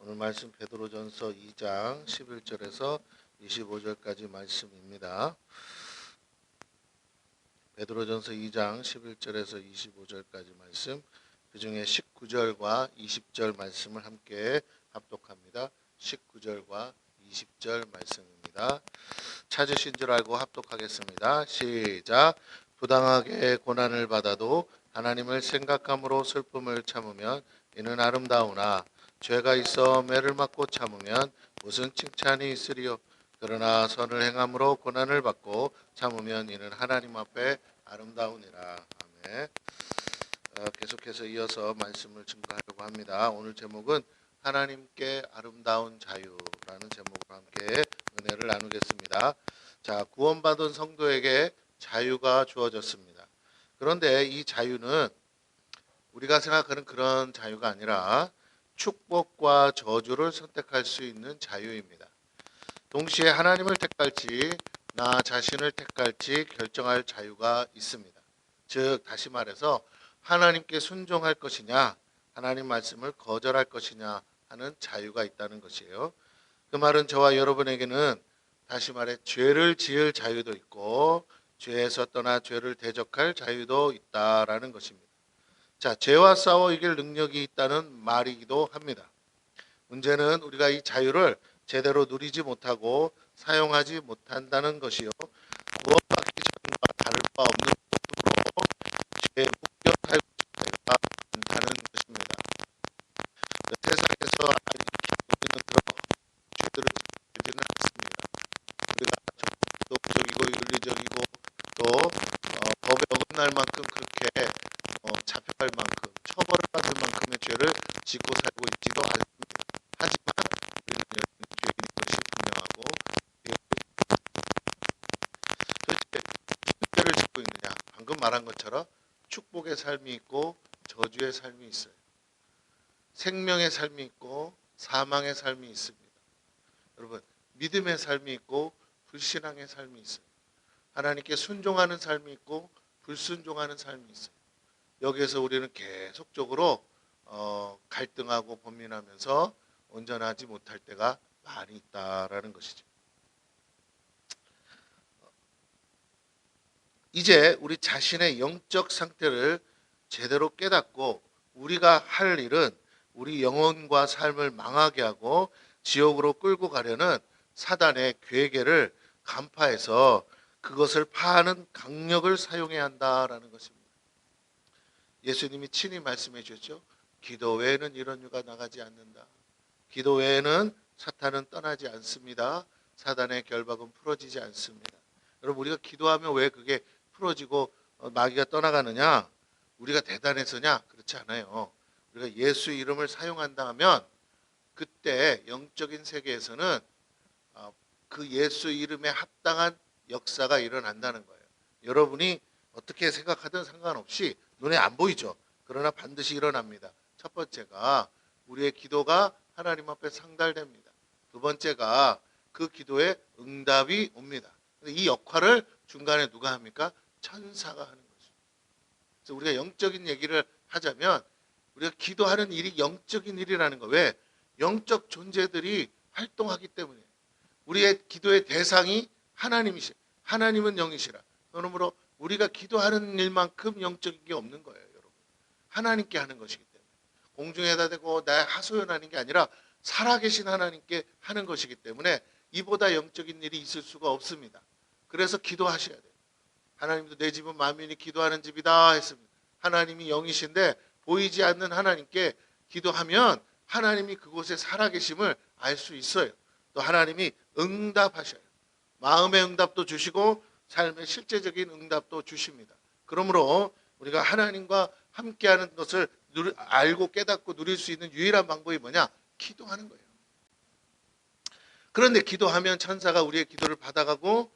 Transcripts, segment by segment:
오늘 말씀 베드로전서 2장 11절에서 25절까지 말씀입니다. 베드로전서 2장 11절에서 25절까지 말씀, 그 중에 19절과 20절 말씀을 함께 합독합니다. 19절과 20절 말씀입니다. 찾으신 줄 알고 합독하겠습니다. 시작. 부당하게 고난을 받아도 하나님을 생각함으로 슬픔을 참으면 이는 아름다우나 죄가 있어 매를 맞고 참으면 무슨 칭찬이 있으리요. 그러나 선을 행함으로 고난을 받고 참으면 이는 하나님 앞에 아름다우니라. 아멘. 계속해서 이어서 말씀을 증거하려고 합니다. 오늘 제목은 하나님께 아름다운 자유라는 제목으로 함께 은혜를 나누겠습니다. 자, 구원받은 성도에게 자유가 주어졌습니다. 그런데 이 자유는 우리가 생각하는 그런 자유가 아니라 축복과 저주를 선택할 수 있는 자유입니다. 동시에 하나님을 택할지 나 자신을 택할지 결정할 자유가 있습니다. 즉 다시 말해서 하나님께 순종할 것이냐 하나님 말씀을 거절할 것이냐 하는 자유가 있다는 것이에요. 그 말은 저와 여러분에게는 다시 말해 죄를 지을 자유도 있고 죄에서 떠나 죄를 대적할 자유도 있다라는 것입니다. 자, 죄와 싸워 이길 능력이 있다는 말이기도 합니다. 문제는 우리가 이 자유를 제대로 누리지 못하고 사용하지 못한다는 것이요. 구원받기 전과 다를 바 없는 것으로 죄에 묶여 살고 싶지가 않다는 것입니다. 세상에서 우리는 그런 죄들을 지지는 않습니다. 우리가 도덕적이고 윤리적이고 또 법에 어긋날 만큼 그렇게 잡혀갈 만큼 처벌을 받을 만큼의 죄를 짓고 살고 있지도 않습니다. 하지만 우리는 죄인인 것이 분명하고 도대체 무슨 죄를 짓고 있느냐? 방금 말한 것처럼 축복의 삶이 있고 저주의 삶이 있어요. 생명의 삶이 있고 사망의 삶이 있습니다. 여러분, 믿음의 삶이 있고 불신앙의 삶이 있어요. 하나님께 순종하는 삶이 있고 불순종하는 삶이 있어요. 여기에서 우리는 계속적으로 갈등하고 고민하면서 온전하지 못할 때가 많이 있다라는 것이죠. 이제 우리 자신의 영적 상태를 제대로 깨닫고 우리가 할 일은 우리 영혼과 삶을 망하게 하고 지옥으로 끌고 가려는 사단의 괴계를 간파해서 그것을 파하는 강력을 사용해야 한다라는 것입니다. 예수님이 친히 말씀해 주셨죠. 기도 외에는 이런 유가 나가지 않는다. 기도 외에는 사탄은 떠나지 않습니다. 사단의 결박은 풀어지지 않습니다. 여러분, 우리가 기도하면 왜 그게 풀어지고 마귀가 떠나가느냐? 우리가 대단해서냐? 그렇지 않아요. 우리가 예수 이름을 사용한다면 그때 영적인 세계에서는 그 예수 이름에 합당한 역사가 일어난다는 거예요. 여러분이 어떻게 생각하든 상관없이 눈에 안 보이죠. 그러나 반드시 일어납니다. 첫 번째가 우리의 기도가 하나님 앞에 상달됩니다. 두 번째가 그 기도에 응답이 옵니다. 이 역할을 중간에 누가 합니까? 천사가 하는 거죠. 그래서 우리가 영적인 얘기를 하자면 우리가 기도하는 일이 영적인 일이라는 거. 왜? 영적 존재들이 활동하기 때문에 우리의 기도의 대상이 하나님이시. 하나님은 영이시라. 그러므로 우리가 기도하는 일만큼 영적인 게 없는 거예요, 여러분. 하나님께 하는 것이기 때문에. 공중에다 대고 나 하소연하는 게 아니라 살아계신 하나님께 하는 것이기 때문에 이보다 영적인 일이 있을 수가 없습니다. 그래서 기도하셔야 돼요. 하나님도 내 집은 만민이 기도하는 집이다 했습니다. 하나님이 영이신데 보이지 않는 하나님께 기도하면 하나님이 그곳에 살아계심을 알 수 있어요. 또 하나님이 응답하셔요. 마음의 응답도 주시고 삶의 실제적인 응답도 주십니다. 그러므로 우리가 하나님과 함께하는 것을 알고 깨닫고 누릴 수 있는 유일한 방법이 뭐냐? 기도하는 거예요. 그런데 기도하면 천사가 우리의 기도를 받아가고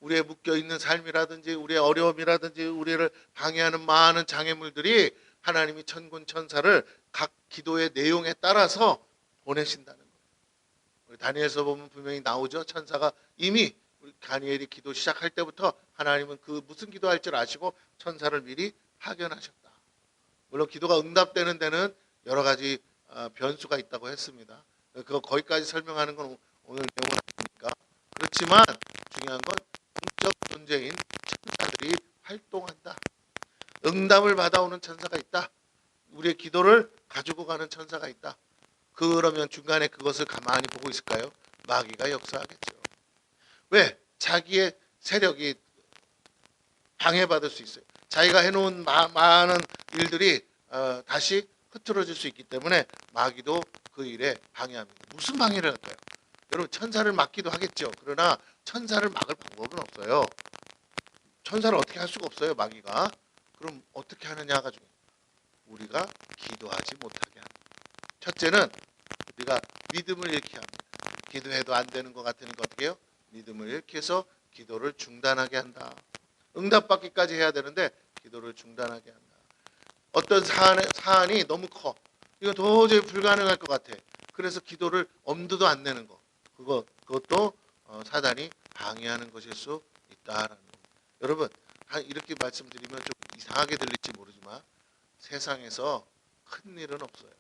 우리의 묶여있는 삶이라든지 우리의 어려움이라든지 우리를 방해하는 많은 장애물들이 하나님이 천군 천사를 각 기도의 내용에 따라서 보내신다는 거예요. 우리 다니엘서 보면 분명히 나오죠. 천사가 이미 우리 다니엘이 기도 시작할 때부터 하나님은 그 무슨 기도할 줄 아시고 천사를 미리 파견하셨다. 물론 기도가 응답되는 데는 여러 가지 변수가 있다고 했습니다. 그거 거기까지 설명하는 건 오늘 내용은 아니니까. 그렇지만 중요한 건 영적 존재인 천사들이 활동한다. 응답을 받아오는 천사가 있다. 우리의 기도를 가지고 가는 천사가 있다. 그러면 중간에 그것을 가만히 보고 있을까요? 마귀가 역사하겠죠. 왜? 자기의 세력이 방해받을 수 있어요. 자기가 해놓은 많은 일들이 다시 흐트러질 수 있기 때문에 마귀도 그 일에 방해합니다. 무슨 방해를 할까요? 여러분 천사를 막기도 하겠죠. 그러나 천사를 막을 방법은 없어요. 천사를 어떻게 할 수가 없어요. 마귀가. 그럼 어떻게 하느냐가 중요해요. 우리가 기도하지 못하게 합니다. 첫째는 우리가 믿음을 잃게 합니다. 기도해도 안 되는 것 같으니까 어떻게 해요? 믿음을 잃게 해서 기도를 중단하게 한다. 응답받기까지 해야 되는데 기도를 중단하게 한다. 어떤 사안이 너무 커. 이거 도저히 불가능할 것 같아. 그래서 기도를 엄두도 안 내는 거. 그것도 사단이 방해하는 것일 수 있다라는 겁니다. 여러분 이렇게 말씀드리면 좀 이상하게 들릴지 모르지만 세상에서 큰 일은 없어요.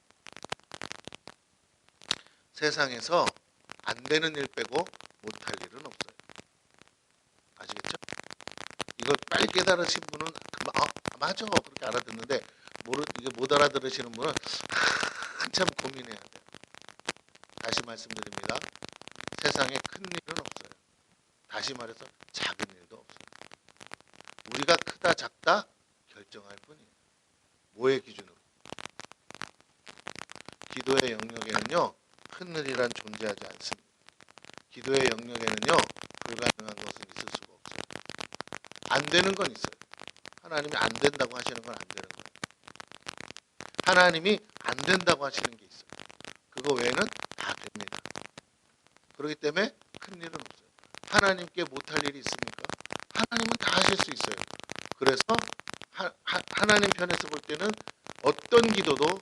세상에서 안 되는 일 빼고 못할 일은 없어요. 아시겠죠? 이걸 빨리 깨달으신 분은 맞아 그렇게 알아듣는데 이게 못 알아들으시는 분은 한참 고민해야 돼요. 다시 말씀드립니다. 세상에 큰 일은 없어요. 다시 말해서 작은 일도 없어요. 우리가 크다 작다 결정할 뿐이에요. 뭐의 기준으로? 기도의 영역에는요 큰일이란 존재하지 않습니다. 기도의 영역에는요 불가능한 것은 있을 수가 없어요. 안 되는 건 있어요. 하나님이 안 된다고 하시는 건 안 되는 거예요. 하나님이 안 된다고 하시는 게 있어요. 그거 외에는 다 됩니다. 그렇기 때문에 큰 일은 없어요. 하나님께 못할 일이 있습니까? 하나님은 다 하실 수 있어요. 그래서 하나님 편에서 볼 때는 어떤 기도도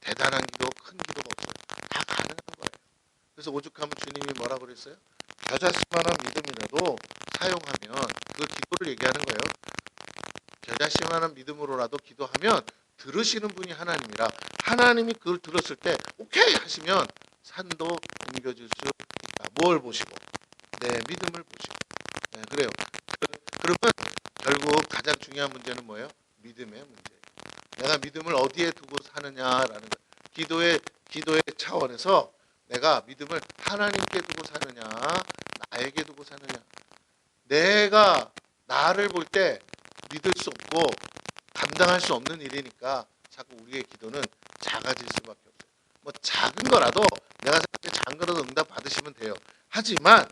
대단한 기도, 큰 기도가 없어요. 다 가능한 거예요. 그래서 오죽하면 주님이 뭐라고 그랬어요? 겨자씨만한 믿음이라도 사용하면 그 기도를 얘기하는 거예요. 겨자씨만한 믿음으로라도 기도하면 들으시는 분이 하나님이라 하나님이 그걸 들었을 때 오케이 하시면 산도 옮겨질 수 있다. 뭘 보시고? 내 믿음을 보시고. 네, 그래요. 그러면 결국 가장 중요한 문제는 뭐예요? 믿음의 문제예요. 내가 믿음을 어디에 두고 사느냐라는 거예요. 기도의 차원에서 내가 믿음을 하나님께 두고 사느냐, 나에게 두고 사느냐. 내가 나를 볼 때 믿을 수 없고 감당할 수 없는 일이니까 자꾸 우리의 기도는 작아질 수밖에 없어요. 뭐 작은 거라도 내가 생각할 때 작은 거라도 응답 받으시면 돼요. 하지만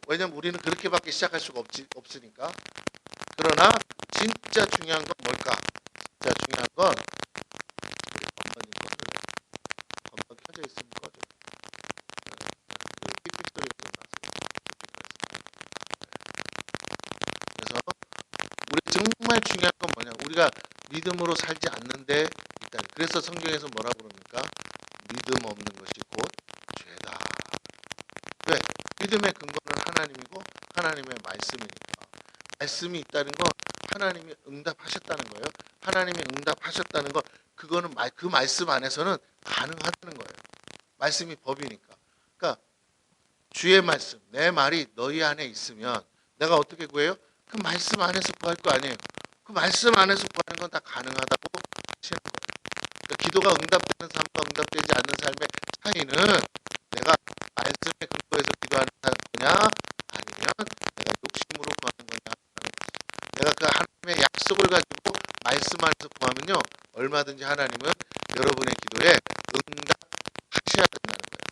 왜냐면 우리는 그렇게밖에 시작할 수가 없으니까. 그러나 진짜 중요한 건 뭘까? 진짜 중요한 건 우리 어머님 거를 건너 켜져 있으면 꺼져. 삑삑 소리 나서. 그래서 우리 정말 중요한 건 뭐냐? 우리가 믿음으로 살지 않는데 일단 그래서 성경에서 뭐라고 그럽니까? 믿음 없는 것이 곧 죄다. 왜? 믿음의 근거는 하나님이고 하나님의 말씀이니까. 말씀이 있다는 건 하나님이 응답하셨다는 거예요. 하나님이 응답하셨다는 건 그거는 그 말씀 안에서는 가능하다는 거예요. 말씀이 법이니까. 그러니까 주의 말씀, 내 말이 너희 안에 있으면 내가 어떻게 구해요? 그 말씀 안에서 구할 거 아니에요. 그 말씀 안에서 구하는 건 다 가능하다고 하시는 거예요. 그러니까 기도가 응답되는 삶과 응답되지 않는 삶의 차이는 내가 말씀의 근거에서 기도하는 거냐 아니면 내가 욕심으로 구하는 거냐. 내가 그 하나님의 약속을 가지고 말씀 안에서 구하면요 얼마든지 하나님은 여러분의 기도에 응답하셔야 된다는 거예요.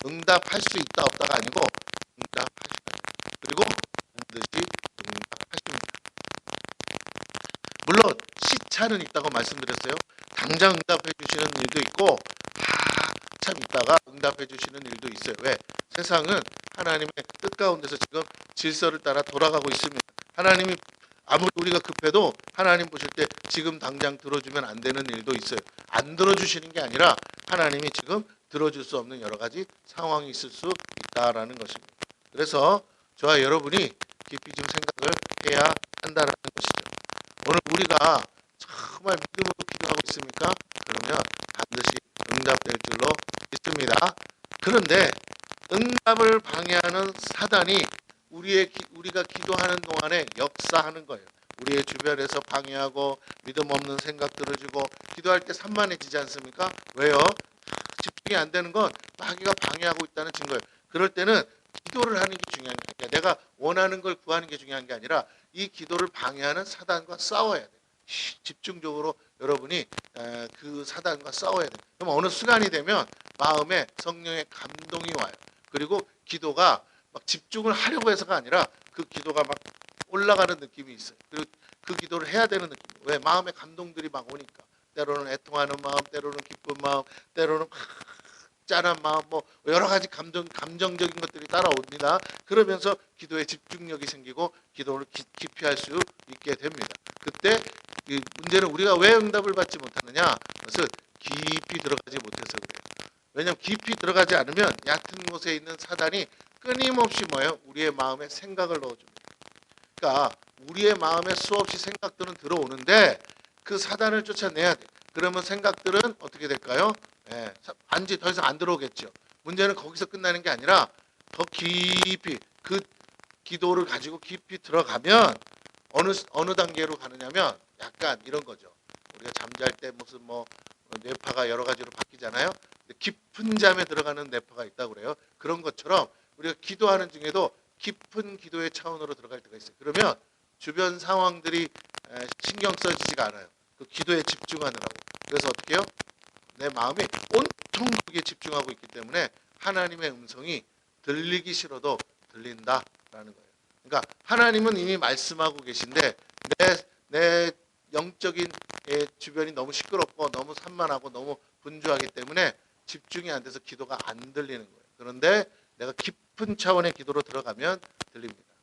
응답할 수 있다 없다가 아니고 응답하셔야 돼요. 그리고 반드시 응답하십니다. 물론 시차는 있다고 말씀드렸어요. 당장 응답해 주시는 일도 있고 한참 있다가 응답해 주시는 일도 있어요. 왜? 세상은 하나님의 뜻 가운데서 지금 질서를 따라 돌아가고 있습니다. 하나님이 아무리 우리가 급해도 하나님 보실 때 지금 당장 들어주면 안 되는 일도 있어요. 안 들어주시는 게 아니라 하나님이 지금 들어줄 수 없는 여러 가지 상황이 있을 수 있다라는 것입니다. 그래서 저와 여러분이 깊이 좀 생각을 해야 한다라는 것이죠. 오늘 우리가 정말 믿음으로 기도하고 있습니까? 그러면 반드시 응답될 줄로 믿습니다. 그런데 응답을 방해하는 사단이 우리가 기도하는 동안에 역사하는 거예요. 우리의 주변에서 방해하고 믿음 없는 생각들을 주고 기도할 때 산만해지지 않습니까? 왜요? 집중이 안 되는 건 마귀가 방해하고 있다는 증거예요. 그럴 때는 기도를 하는 게 중요한 게 아니라 내가 원하는 걸 구하는 게 중요한 게 아니라 이 기도를 방해하는 사단과 싸워야 돼요. 집중적으로 여러분이 그 사단과 싸워야 돼요. 그럼 어느 순간이 되면 마음에 성령의 감동이 와요. 그리고 기도가 막 집중을 하려고 해서가 아니라 그 기도가 막 올라가는 느낌이 있어요. 그리고 그 기도를 해야 되는 느낌. 왜? 마음의 감동들이 막 오니까. 때로는 애통하는 마음, 때로는 기쁜 마음, 때로는 짠한 마음, 뭐 여러 가지 감정적인 것들이 따라옵니다. 그러면서 기도에 집중력이 생기고 기도를 깊이 할 수 있게 됩니다. 그때 이 문제는 우리가 왜 응답을 받지 못하느냐? 그것은 깊이 들어가지 못해서 그래요. 왜냐하면 깊이 들어가지 않으면 얕은 곳에 있는 사단이 끊임없이 뭐예요? 우리의 마음에 생각을 넣어줍니다. 그러니까 우리의 마음에 수없이 생각들은 들어오는데 그 사단을 쫓아내야 돼. 그러면 생각들은 어떻게 될까요? 안지 더 이상 안 들어오겠죠. 문제는 거기서 끝나는 게 아니라 더 깊이 그 기도를 가지고 깊이 들어가면 어느 단계로 가느냐면 약간 이런 거죠. 우리가 잠잘 때 무슨 뭐 뇌파가 여러 가지로 바뀌잖아요. 깊은 잠에 들어가는 뇌파가 있다고 그래요. 그런 것처럼 우리가 기도하는 중에도 깊은 기도의 차원으로 들어갈 때가 있어요. 그러면 주변 상황들이 신경 써지지가 않아요. 그 기도에 집중하느라고. 그래서 어떻게 해요? 내 마음이 온통 거기에 집중하고 있기 때문에 하나님의 음성이 들리기 싫어도 들린다라는 거예요. 그러니까 하나님은 이미 말씀하고 계신데 내 영적인 주변이 너무 시끄럽고 너무 산만하고 너무 분주하기 때문에 집중이 안 돼서 기도가 안 들리는 거예요. 그런데 내가 깊은 차원의 기도로 들어가면 들립니다.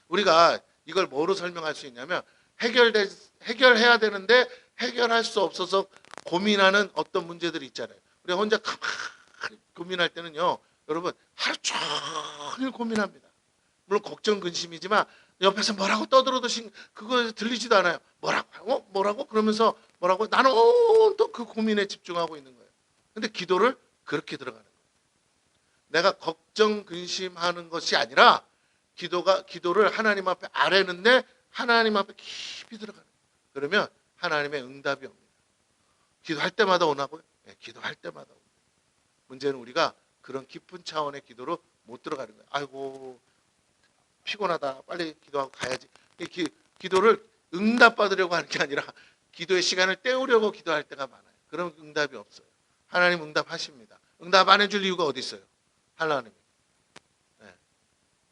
우리가 이걸 뭐로 설명할 수 있냐면 해결해야 되는데 해결할 수 없어서 고민하는 어떤 문제들이 있잖아요. 우리가 혼자 가만히 고민할 때는요. 여러분 하루 종일 고민합니다. 물론 걱정 근심이지만 옆에서 뭐라고 떠들어도 그거 들리지도 않아요. 뭐라고? 뭐라고? 그러면서 뭐라고? 나는 또 그 고민에 집중하고 있는 거예요. 근데 기도를 그렇게 들어가는 거예요. 내가 걱정 근심하는 것이 아니라 기도를 하나님 앞에 아뢰는데 하나님 앞에 깊이 들어가는 거예요. 그러면 하나님의 응답이 옵니다. 기도할 때마다 오나고요? 네, 기도할 때마다 옵니다. 문제는 우리가 그런 깊은 차원의 기도로 못 들어가는 거예요. 아이고 피곤하다. 빨리 기도하고 가야지. 기도를 응답받으려고 하는 게 아니라 기도의 시간을 때우려고 기도할 때가 많아요. 그럼 응답이 없어요. 하나님 응답하십니다. 응답 안 해줄 이유가 어디 있어요? 하나님이. 네.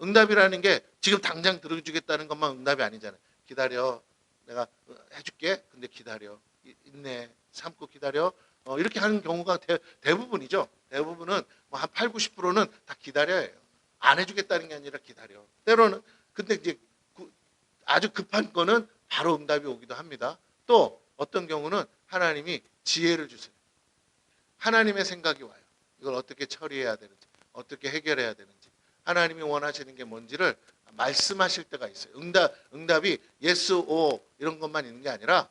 응답이라는 게 지금 당장 들어주겠다는 것만 응답이 아니잖아요. 기다려. 내가 해줄게. 근데 기다려. 인내. 참고 기다려. 이렇게 하는 경우가 대부분이죠. 대부분은 뭐 한 8, 90%는 다 기다려요. 안 해주겠다는 게 아니라 기다려. 때로는 근데 이제 아주 급한 거는 바로 응답이 오기도 합니다. 또 어떤 경우는 하나님이 지혜를 주세요. 하나님의 생각이 와요. 이걸 어떻게 처리해야 되는지, 어떻게 해결해야 되는지, 하나님이 원하시는 게 뭔지를 말씀하실 때가 있어요. 응답이 yes, o 이런 것만 있는 게 아니라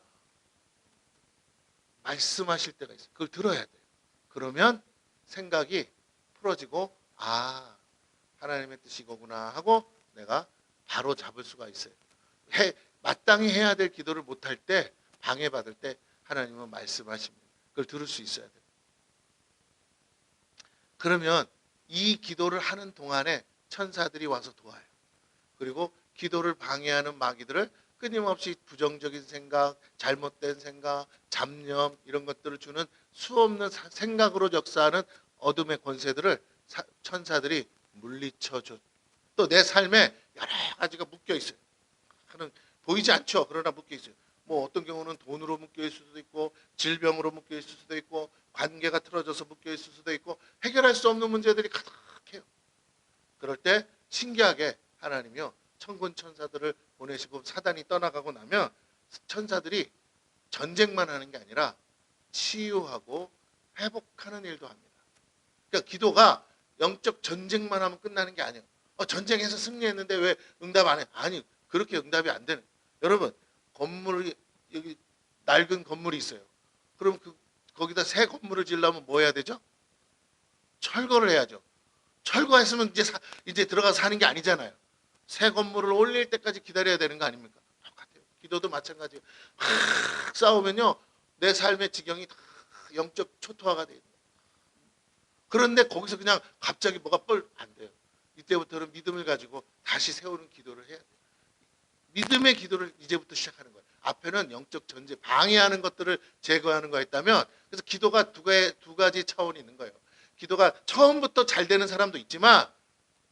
말씀하실 때가 있어요. 그걸 들어야 돼요. 그러면 생각이 풀어지고 하나님의 뜻이 이거구나 하고 내가 바로 잡을 수가 있어요. 마땅히 해야 될 기도를 못할 때 방해받을 때 하나님은 말씀하십니다. 그걸 들을 수 있어야 돼요. 그러면 이 기도를 하는 동안에 천사들이 와서 도와요. 그리고 기도를 방해하는 마귀들을 끊임없이 부정적인 생각, 잘못된 생각, 잡념 이런 것들을 주는 수없는 생각으로 역사하는 어둠의 권세들을 천사들이 물리쳐줘. 또 내 삶에 여러 가지가 묶여 있어요. 보이지 않죠. 그러나 묶여 있어요. 뭐 어떤 경우는 돈으로 묶여 있을 수도 있고 질병으로 묶여 있을 수도 있고 관계가 틀어져서 묶여 있을 수도 있고 해결할 수 없는 문제들이 가득해요. 그럴 때 신기하게 하나님이요 천군 천사들을 보내시고 사단이 떠나가고 나면 천사들이 전쟁만 하는 게 아니라 치유하고 회복하는 일도 합니다. 그러니까 기도가 영적 전쟁만 하면 끝나는 게 아니에요. 전쟁에서 승리했는데 왜 응답 안 해? 아니 그렇게 응답이 안 되는. 여러분 여기 낡은 건물이 있어요. 그럼 거기다 새 건물을 지으려면 뭐 해야 되죠? 철거를 해야죠. 철거했으면 이제 들어가서 사는 게 아니잖아요. 새 건물을 올릴 때까지 기다려야 되는 거 아닙니까? 똑같아요. 기도도 마찬가지예요. 막 싸우면요, 내 삶의 지경이 다 영적 초토화가 돼요. 그런데 거기서 그냥 갑자기 뭐가 안 돼요. 이때부터는 믿음을 가지고 다시 세우는 기도를 해야 돼요. 믿음의 기도를 이제부터 시작하는 거예요. 앞에는 영적 전제, 방해하는 것들을 제거하는 거가 있다면, 그래서 기도가 두 가지 차원이 있는 거예요. 기도가 처음부터 잘 되는 사람도 있지만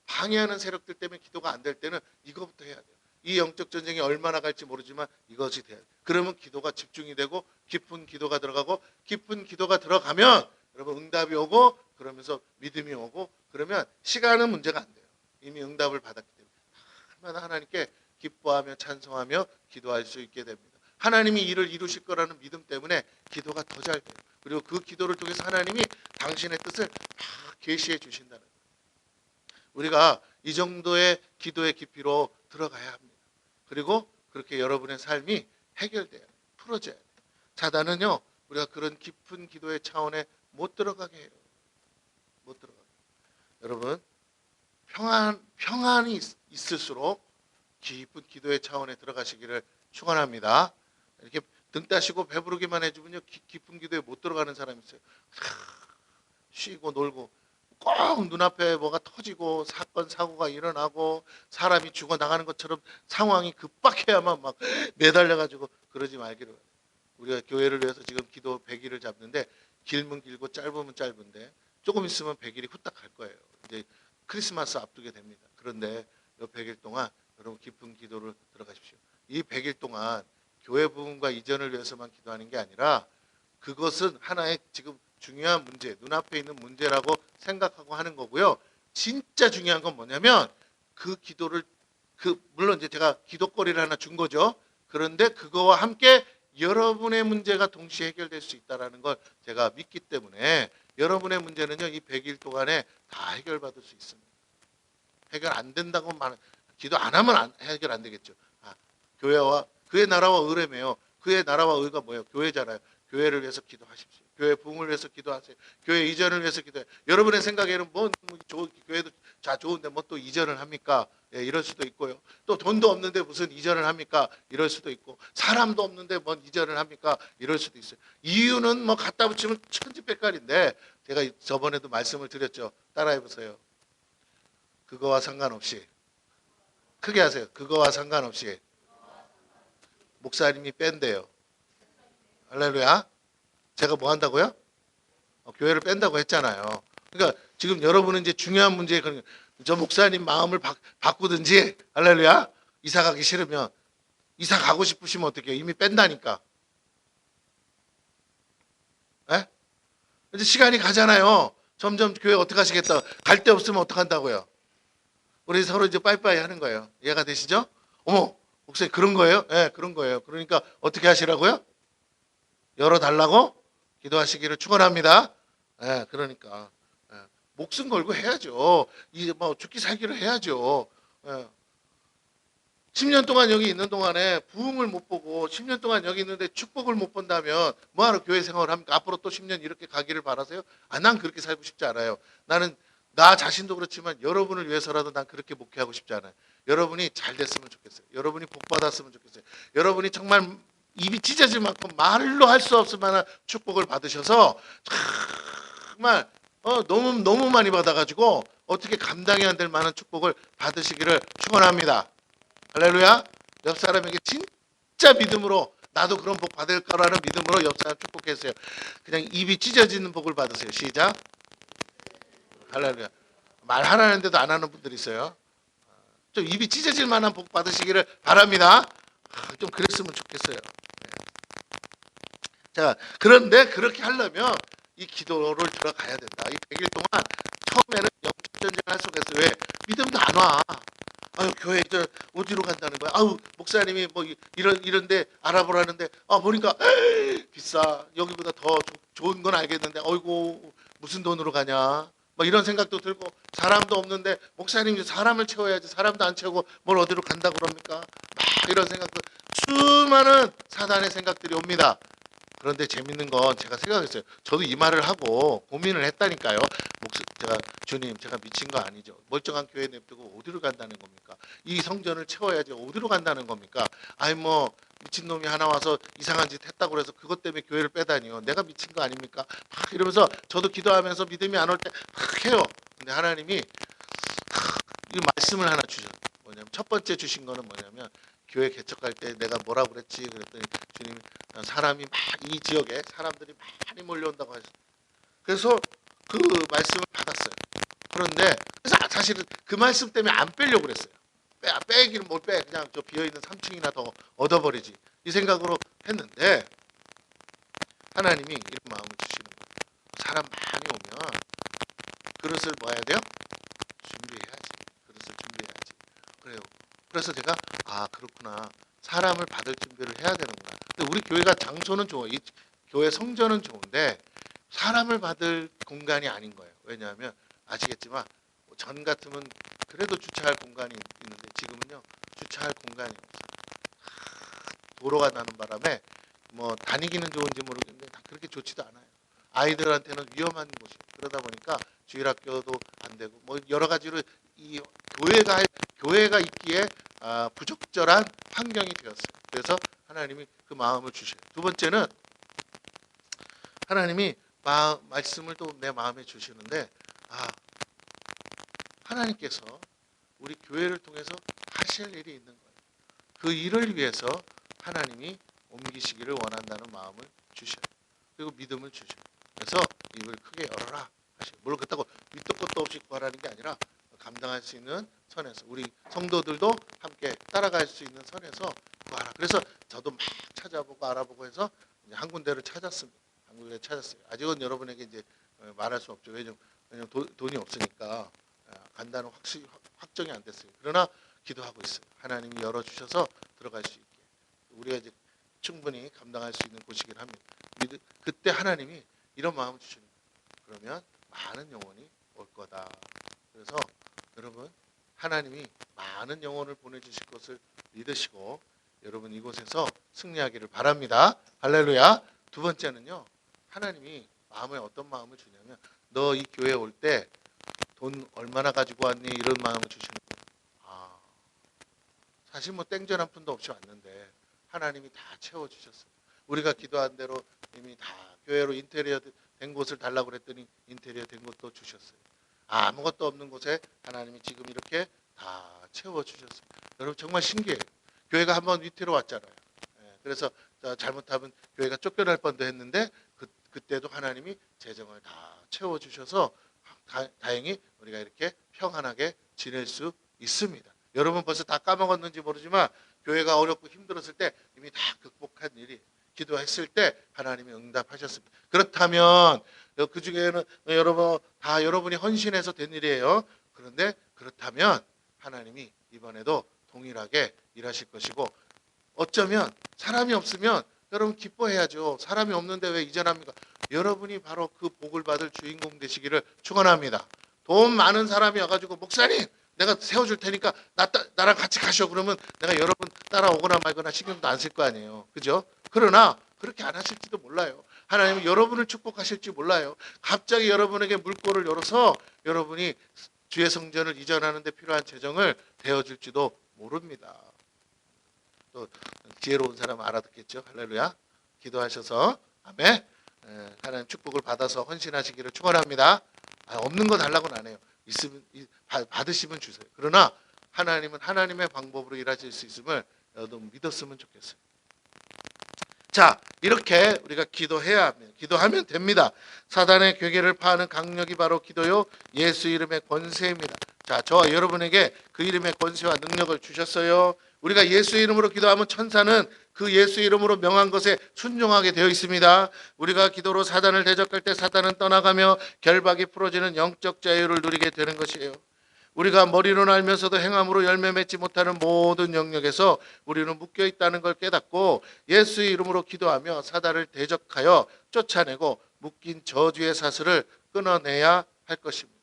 방해하는 세력들 때문에 기도가 안 될 때는 이거부터 해야 돼요. 이 영적 전쟁이 얼마나 갈지 모르지만 이것이 돼야 돼요. 그러면 기도가 집중이 되고 깊은 기도가 들어가고, 깊은 기도가 들어가면 여러분 응답이 오고, 그러면서 믿음이 오고, 그러면 시간은 문제가 안 돼요. 이미 응답을 받았기 때문에 얼마나 하나님께 기뻐하며 찬송하며 기도할 수 있게 됩니다. 하나님이 일을 이루실 거라는 믿음 때문에 기도가 더 잘 돼요. 그리고 그 기도를 통해서 하나님이 당신의 뜻을 다 계시해 주신다는 거예요. 우리가 이 정도의 기도의 깊이로 들어가야 합니다. 그리고 그렇게 여러분의 삶이 해결돼야 돼요. 풀어져야 돼요. 사단은요, 우리가 그런 깊은 기도의 차원에 못 들어가게 해요. 못 들어가게. 여러분, 평안이 있을수록 깊은 기도의 차원에 들어가시기를 축원합니다. 이렇게 등 따시고 배부르기만 해주면요, 깊은 기도에 못 들어가는 사람이 있어요. 쉬고 놀고 꼭 눈앞에 뭐가 터지고 사건 사고가 일어나고 사람이 죽어 나가는 것처럼 상황이 급박해야만 막 매달려가지고 그러지 말기를. 우리가 교회를 위해서 지금 기도 100일을 잡는데, 길면 길고 짧으면 짧은데 조금 있으면 100일이 후딱 갈 거예요. 이제 크리스마스 앞두게 됩니다. 그런데 이 100일 동안 여러분 깊은 기도를 들어가십시오. 이 100일 동안 교회 부흥과 이전을 위해서만 기도하는 게 아니라, 그것은 하나의 지금 중요한 문제, 눈앞에 있는 문제라고 생각하고 하는 거고요. 진짜 중요한 건 뭐냐면, 그 기도를, 물론 이제 제가 기도거리를 하나 준 거죠. 그런데 그거와 함께 여러분의 문제가 동시에 해결될 수 있다는 걸 제가 믿기 때문에, 여러분의 문제는요, 이 100일 동안에 다 해결받을 수 있습니다. 해결 안 된다고 기도 안 하면 해결 안 되겠죠. 교회와 그의 나라와 의라며요. 그의 나라와 의가 뭐예요? 교회잖아요. 교회를 위해서 기도하십시오. 교회 부흥을 위해서 기도하세요. 교회 이전을 위해서 기도해요. 여러분의 생각에는 교회도 좋은데 뭐 또 이전을 합니까? 예, 이럴 수도 있고요. 또 돈도 없는데 무슨 이전을 합니까? 이럴 수도 있고, 사람도 없는데 뭔 이전을 합니까? 이럴 수도 있어요. 이유는 뭐 갖다 붙이면 천지백갈인데, 제가 저번에도 말씀을 드렸죠. 따라해 보세요. 그거와 상관없이, 크게 하세요. 그거와 상관없이 목사님이 뺀대요. 할렐루야. 제가 뭐 한다고요? 교회를 뺀다고 했잖아요. 그러니까 지금 여러분은 이제 중요한 문제에, 저 목사님 마음을 바꾸든지, 할렐루야, 이사 가기 싫으면, 이사 가고 싶으시면 어떻게 해요? 이미 뺀다니까. 에? 이제 시간이 가잖아요. 점점 교회 어떻게 하시겠다. 갈 데 없으면 어떡한다고요? 우리 서로 이제 빠이빠이 하는 거예요. 이해가 되시죠? 어머, 목사님 그런 거예요? 네, 그런 거예요. 그러니까 어떻게 하시라고요? 열어달라고 기도하시기를 축원합니다. 예, 그러니까 목숨 걸고 해야죠. 이제 뭐 죽기 살기를 해야죠. 10년 동안 여기 있는 동안에 부흥을 못 보고 10년 동안 여기 있는데 축복을 못 본다면 뭐하러 교회 생활을 합니까? 앞으로 또 10년 이렇게 가기를 바라세요? 난 그렇게 살고 싶지 않아요. 나는 나 자신도 그렇지만 여러분을 위해서라도 난 그렇게 목회하고 싶지 않아요. 여러분이 잘 됐으면 좋겠어요. 여러분이 복 받았으면 좋겠어요. 여러분이 정말 입이 찢어질 만큼 말로 할 수 없을 만한 축복을 받으셔서 정말 너무 많이 받아가지고 어떻게 감당이 안 될 만한 축복을 받으시기를 축원합니다. 할렐루야. 옆 사람에게 진짜 믿음으로, 나도 그런 복 받을 거라는 믿음으로 옆 사람 축복했어요. 그냥 입이 찢어지는 복을 받으세요. 시작. 할렐루야. 말하라는데도 안 하는 분들이 있어요. 좀 입이 찢어질 만한 복 받으시기를 바랍니다. 좀 그랬으면 좋겠어요. 자, 그런데 그렇게 하려면 이 기도를 들어가야 된다. 이 100일 동안 처음에는 영적 전쟁을 속에서, 왜? 믿음도 안 와. 아유, 교회 어디로 간다는 거야? 아유, 목사님이 뭐 이런데 알아보라는데, 보니까 비싸. 여기보다 더 좋은 건 알겠는데, 어이구, 무슨 돈으로 가냐? 뭐 이런 생각도 들고, 사람도 없는데 목사님 사람을 채워야지, 사람도 안 채우고 뭘 어디로 간다 그럽니까? 막 이런 생각도, 수많은 사단의 생각들이 옵니다. 그런데 재밌는 건 제가 생각했어요. 저도 이 말을 하고 고민을 했다니까요. 제가 주님 제가 미친 거 아니죠? 멀쩡한 교회 냅두고 어디로 간다는 겁니까? 이 성전을 채워야지 어디로 간다는 겁니까? 아니 뭐 미친놈이 하나 와서 이상한 짓 했다고 그래서 그것 때문에 교회를 빼다니요. 내가 미친 거 아닙니까? 막 이러면서 저도 기도하면서 믿음이 안 올 때 막 해요. 근데 하나님이 이 말씀을 하나 주셨어요. 뭐냐면 첫 번째 주신 거는 뭐냐면 교회 개척할 때 내가 뭐라고 그랬지? 그랬더니 주님이 사람이 막 이 지역에 사람들이 많이 몰려온다고 하셨어요. 그래서 그 말씀을 받았어요. 그런데 그래서 사실은 그 말씀 때문에 안 빼려고 그랬어요. 빼기는 뭘 빼? 그냥 저 비어있는 3층이나 더 얻어버리지. 이 생각으로 했는데 하나님이 이런 마음을 주시는 거예요. 사람 많이 오면 그릇을 뭐 해야 돼요? 준비해야지. 그릇을 준비해야지. 그래요. 그래서 제가 그렇구나. 사람을 받을 준비를 해야 되는구나. 근데 우리 교회가 장소는 좋아. 이 교회 성전은 좋은데 사람을 받을 공간이 아닌 거예요. 왜냐하면 아시겠지만 전 같으면 그래도 주차할 공간이 있는데 지금은요 주차할 공간이 없어요. 도로가 나는 바람에 뭐 다니기는 좋은지 모르겠는데 그렇게 좋지도 않아요. 아이들한테는 위험한 곳이에요. 그러다 보니까 주일학교도 안 되고 뭐 여러 가지로 이 교회가 있기에 부적절한 환경이 되었어요. 그래서 하나님이 그 마음을 주셔요. 두 번째는 하나님이 말씀을 또 내 마음에 주시는데 하나님께서 우리 교회를 통해서 하실 일이 있는 거예요. 그 일을 위해서 하나님이 옮기시기를 원한다는 마음을 주셔요. 그리고 믿음을 주셔요. 그래서 입을 크게 열어라 하셔요. 물론 그렇다고 밑도 끝도 없이 구하라는 게 아니라 감당할 수 있는 선에서 우리 성도들도 함께 따라갈 수 있는 선에서 구하라. 그래서 저도 막 찾아보고 알아보고 해서 이제 한 군데를 찾았습니다. 한 군데 찾았어요. 아직은 여러분에게 이제 말할 수 없죠. 왜냐면 돈이 없으니까 간다는 확정이 안 됐어요. 그러나 기도하고 있어요. 하나님이 열어주셔서 들어갈 수 있게 우리가 이제 충분히 감당할 수 있는 곳이긴 합니다. 그때 하나님이 이런 마음을 주시는 거예요. 그러면 많은 영혼이 올 거다. 그래서 여러분 하나님이 많은 영혼을 보내주실 것을 믿으시고 여러분 이곳에서 승리하기를 바랍니다. 할렐루야. 두 번째는요. 하나님이 마음에 어떤 마음을 주냐면 너 이 교회 올 때 돈 얼마나 가지고 왔니? 이런 마음을 주시는 거예요. 사실 뭐 땡전 한 푼도 없이 왔는데 하나님이 다 채워주셨어요. 우리가 기도한 대로 이미 다 교회로 인테리어 된 곳을 달라고 그랬더니 인테리어 된 곳도 주셨어요. 아무것도 없는 곳에 하나님이 지금 이렇게 다 채워주셨어요. 여러분 정말 신기해요. 교회가 한번 위태로 왔잖아요. 그래서 잘못하면 교회가 쫓겨날 뻔도 했는데 그때도 하나님이 재정을 다 채워주셔서 다행히 우리가 이렇게 평안하게 지낼 수 있습니다. 여러분 벌써 다 까먹었는지 모르지만 교회가 어렵고 힘들었을 때 이미 다 극복한 일이 기도했을 때 하나님이 응답하셨습니다. 그렇다면 그 중에는 여러분이 헌신해서 된 일이에요. 그런데 그렇다면 하나님이 이번에도 동일하게 일하실 것이고 어쩌면 사람이 없으면 여러분 기뻐해야죠. 사람이 없는데 왜 이전합니까? 여러분이 바로 그 복을 받을 주인공 되시기를 축원합니다. 돈 많은 사람이 와가지고 목사님 내가 세워줄 테니까 나랑 같이 가시오. 그러면 내가 여러분 따라오거나 말거나 신경도 안 쓸 거 아니에요. 그죠? 그러나 그렇게 안 하실지도 몰라요. 하나님은 여러분을 축복하실지 몰라요. 갑자기 여러분에게 물꼬를 열어서 여러분이 주의 성전을 이전하는 데 필요한 재정을 대어줄지도 모릅니다. 또 지혜로운 사람 알아듣겠죠. 할렐루야. 기도하셔서 아멘. 하나님 축복을 받아서 헌신하시기를 축원합니다. 없는 거 달라고는 안 해요. 있으면 받으시면 주세요. 그러나 하나님은 하나님의 방법으로 일하실 수 있음을 여러분 믿었으면 좋겠어요. 자, 이렇게 우리가 기도해야 합니다. 기도하면 됩니다. 사단의 괴계를 파하는 강력이 바로 기도요. 예수 이름의 권세입니다. 자, 저와 여러분에게 그 이름의 권세와 능력을 주셨어요. 우리가 예수 이름으로 기도하면 천사는 그 예수 이름으로 명한 것에 순종하게 되어 있습니다. 우리가 기도로 사단을 대적할 때 사단은 떠나가며 결박이 풀어지는 영적 자유를 누리게 되는 것이에요. 우리가 머리로 알면서도 행함으로 열매 맺지 못하는 모든 영역에서 우리는 묶여 있다는 걸 깨닫고 예수의 이름으로 기도하며 사단을 대적하여 쫓아내고 묶인 저주의 사슬을 끊어내야 할 것입니다.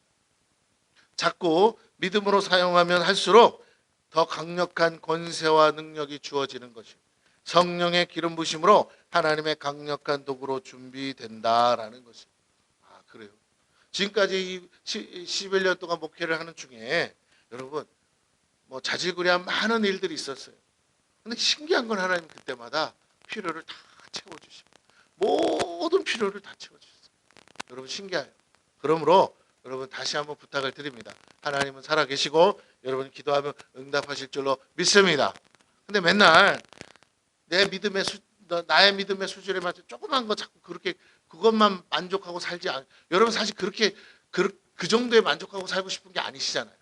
자꾸 믿음으로 사용하면 할수록 더 강력한 권세와 능력이 주어지는 것입니다. 성령의 기름 부심으로 하나님의 강력한 도구로 준비된다라는 것입니다. 그래요. 지금까지 11년 동안 목회를 하는 중에 여러분 뭐 자질구레한 많은 일들이 있었어요. 근데 신기한 건 하나님 그때마다 필요를 다 채워주십니다. 모든 필요를 다 채워주셨어요. 여러분 신기해요. 그러므로 여러분 다시 한번 부탁을 드립니다. 하나님은 살아계시고 여러분이 기도하면 응답하실 줄로 믿습니다. 근데 맨날 나의 믿음의 수준에 맞춰 조그만 거 자꾸 그렇게 그것만 만족하고 살지 않아요. 여러분 사실 그렇게 그 정도에 만족하고 살고 싶은 게 아니시잖아요.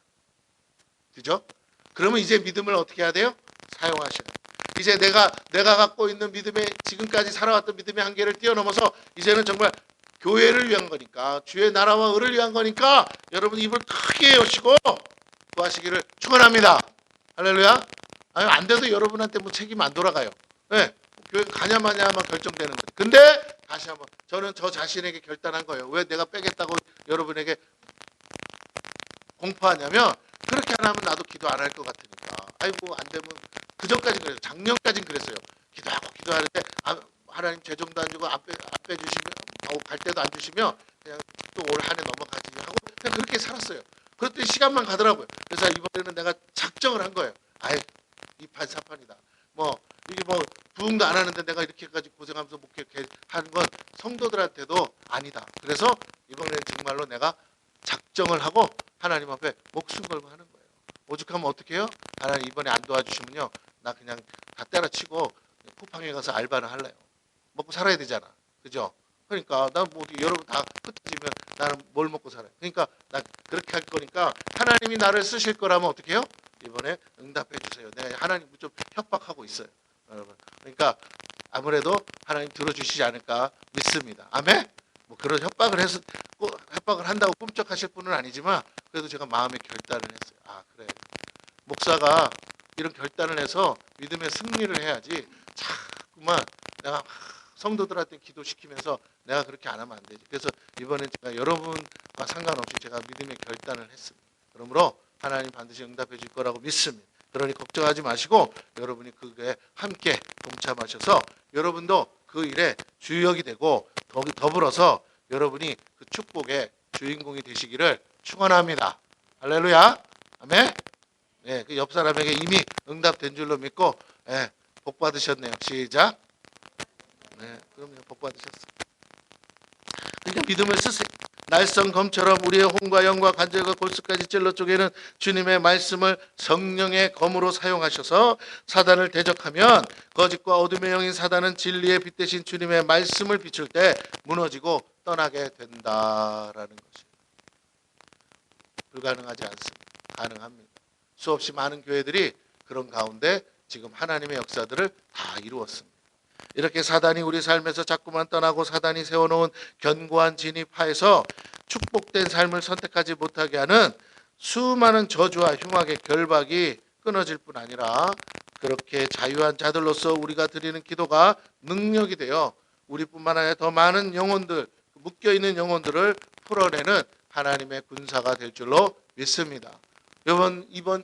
그죠? 그러면 이제 믿음을 어떻게 해야 돼요? 사용하셔야 돼요. 이제 내가 갖고 있는 믿음의 지금까지 살아왔던 믿음의 한계를 뛰어넘어서 이제는 정말 교회를 위한 거니까 주의 나라와 의를 위한 거니까 여러분 입을 크게 여시고 구하시기를 축원합니다. 할렐루야. 아니, 안 돼도 여러분한테 뭐 책임 안 돌아가요. 네, 교회 가냐 마냐만 결정되는 거예요. 근데 다시 한번 저는 저 자신에게 결단한 거예요. 왜 내가 빼겠다고 여러분에게 공포하냐면 그렇게 안 하면 나도 기도 안 할 것 같으니까. 아이고 안 되면 그 전까지 그랬어요. 작년까지는 그랬어요. 기도하는데 하나님 재정도 안 주고 안 빼주시면 갈 때도 안 주시면 그냥 또 올 한 해 넘어가지 하고 그냥 그렇게 살았어요. 그랬더니 시간만 가더라고요. 그래서 이번에는 내가 작정을 한 거예요. 아이 이판 사판이다. 뭐 이게 뭐 부흥도 안 하는데 내가 이렇게까지 고생하면서 목회하는 건 성도들한테도 아니다. 그래서 이번에는 정말로 내가 작정을 하고 하나님 앞에 목숨 걸고 하는 거예요. 오죽하면 어떻게 해요? 하나님 이번에 안 도와주시면요. 나 그냥 다 때려치고 쿠팡에 가서 알바를 할래요. 먹고 살아야 되잖아. 그죠? 그러니까 나 뭐 여러분 다 흩어지면 나는 뭘 먹고 살아요. 그러니까 나 그렇게 할 거니까 하나님이 나를 쓰실 거라면 어떻게 해요? 이번에 응답해 주세요. 내가 하나님 좀 협박하고 있어요. 여러분. 그러니까 아무래도 하나님 들어주시지 않을까 믿습니다. 아멘? 뭐 그런 협박을 한다고 꿈쩍하실 분은 아니지만 그래도 제가 마음의 결단을 했어요. 아 그래 목사가 이런 결단을 해서 믿음의 승리를 해야지 자꾸만 내가 성도들한테 기도시키면서 내가 그렇게 안 하면 안 되지. 그래서 이번엔 제가 여러분과 상관없이 제가 믿음의 결단을 했습니다. 그러므로 하나님 반드시 응답해 줄 거라고 믿습니다. 그러니 걱정하지 마시고 여러분이 그게 함께 동참하셔서 여러분도 그 일에 주역이 되고 더불어서 여러분이 그 축복의 주인공이 되시기를 축원합니다. 할렐루야. 아멘. 네, 그 옆 사람에게 이미 응답된 줄로 믿고 복 받으셨네요. 시작. 네, 그럼요. 복 받으셨어요. 그러니까 믿음을 쓰세요. 날성 검처럼 우리의 혼과 영과 관절과 골수까지 찔러 쪼개는 주님의 말씀을 성령의 검으로 사용하셔서 사단을 대적하면 거짓과 어둠의 영인 사단은 진리의 빛 대신 주님의 말씀을 비출 때 무너지고 떠나게 된다라는 것이에요. 불가능하지 않습니다. 가능합니다. 수없이 많은 교회들이 그런 가운데 지금 하나님의 역사들을 다 이루었습니다. 이렇게 사단이 우리 삶에서 자꾸만 떠나고 사단이 세워놓은 견고한 진입하에서 축복된 삶을 선택하지 못하게 하는 수많은 저주와 흉악의 결박이 끊어질 뿐 아니라 그렇게 자유한 자들로서 우리가 드리는 기도가 능력이 되어 우리뿐만 아니라 더 많은 영혼들, 묶여있는 영혼들을 풀어내는 하나님의 군사가 될 줄로 믿습니다. 여러분 이번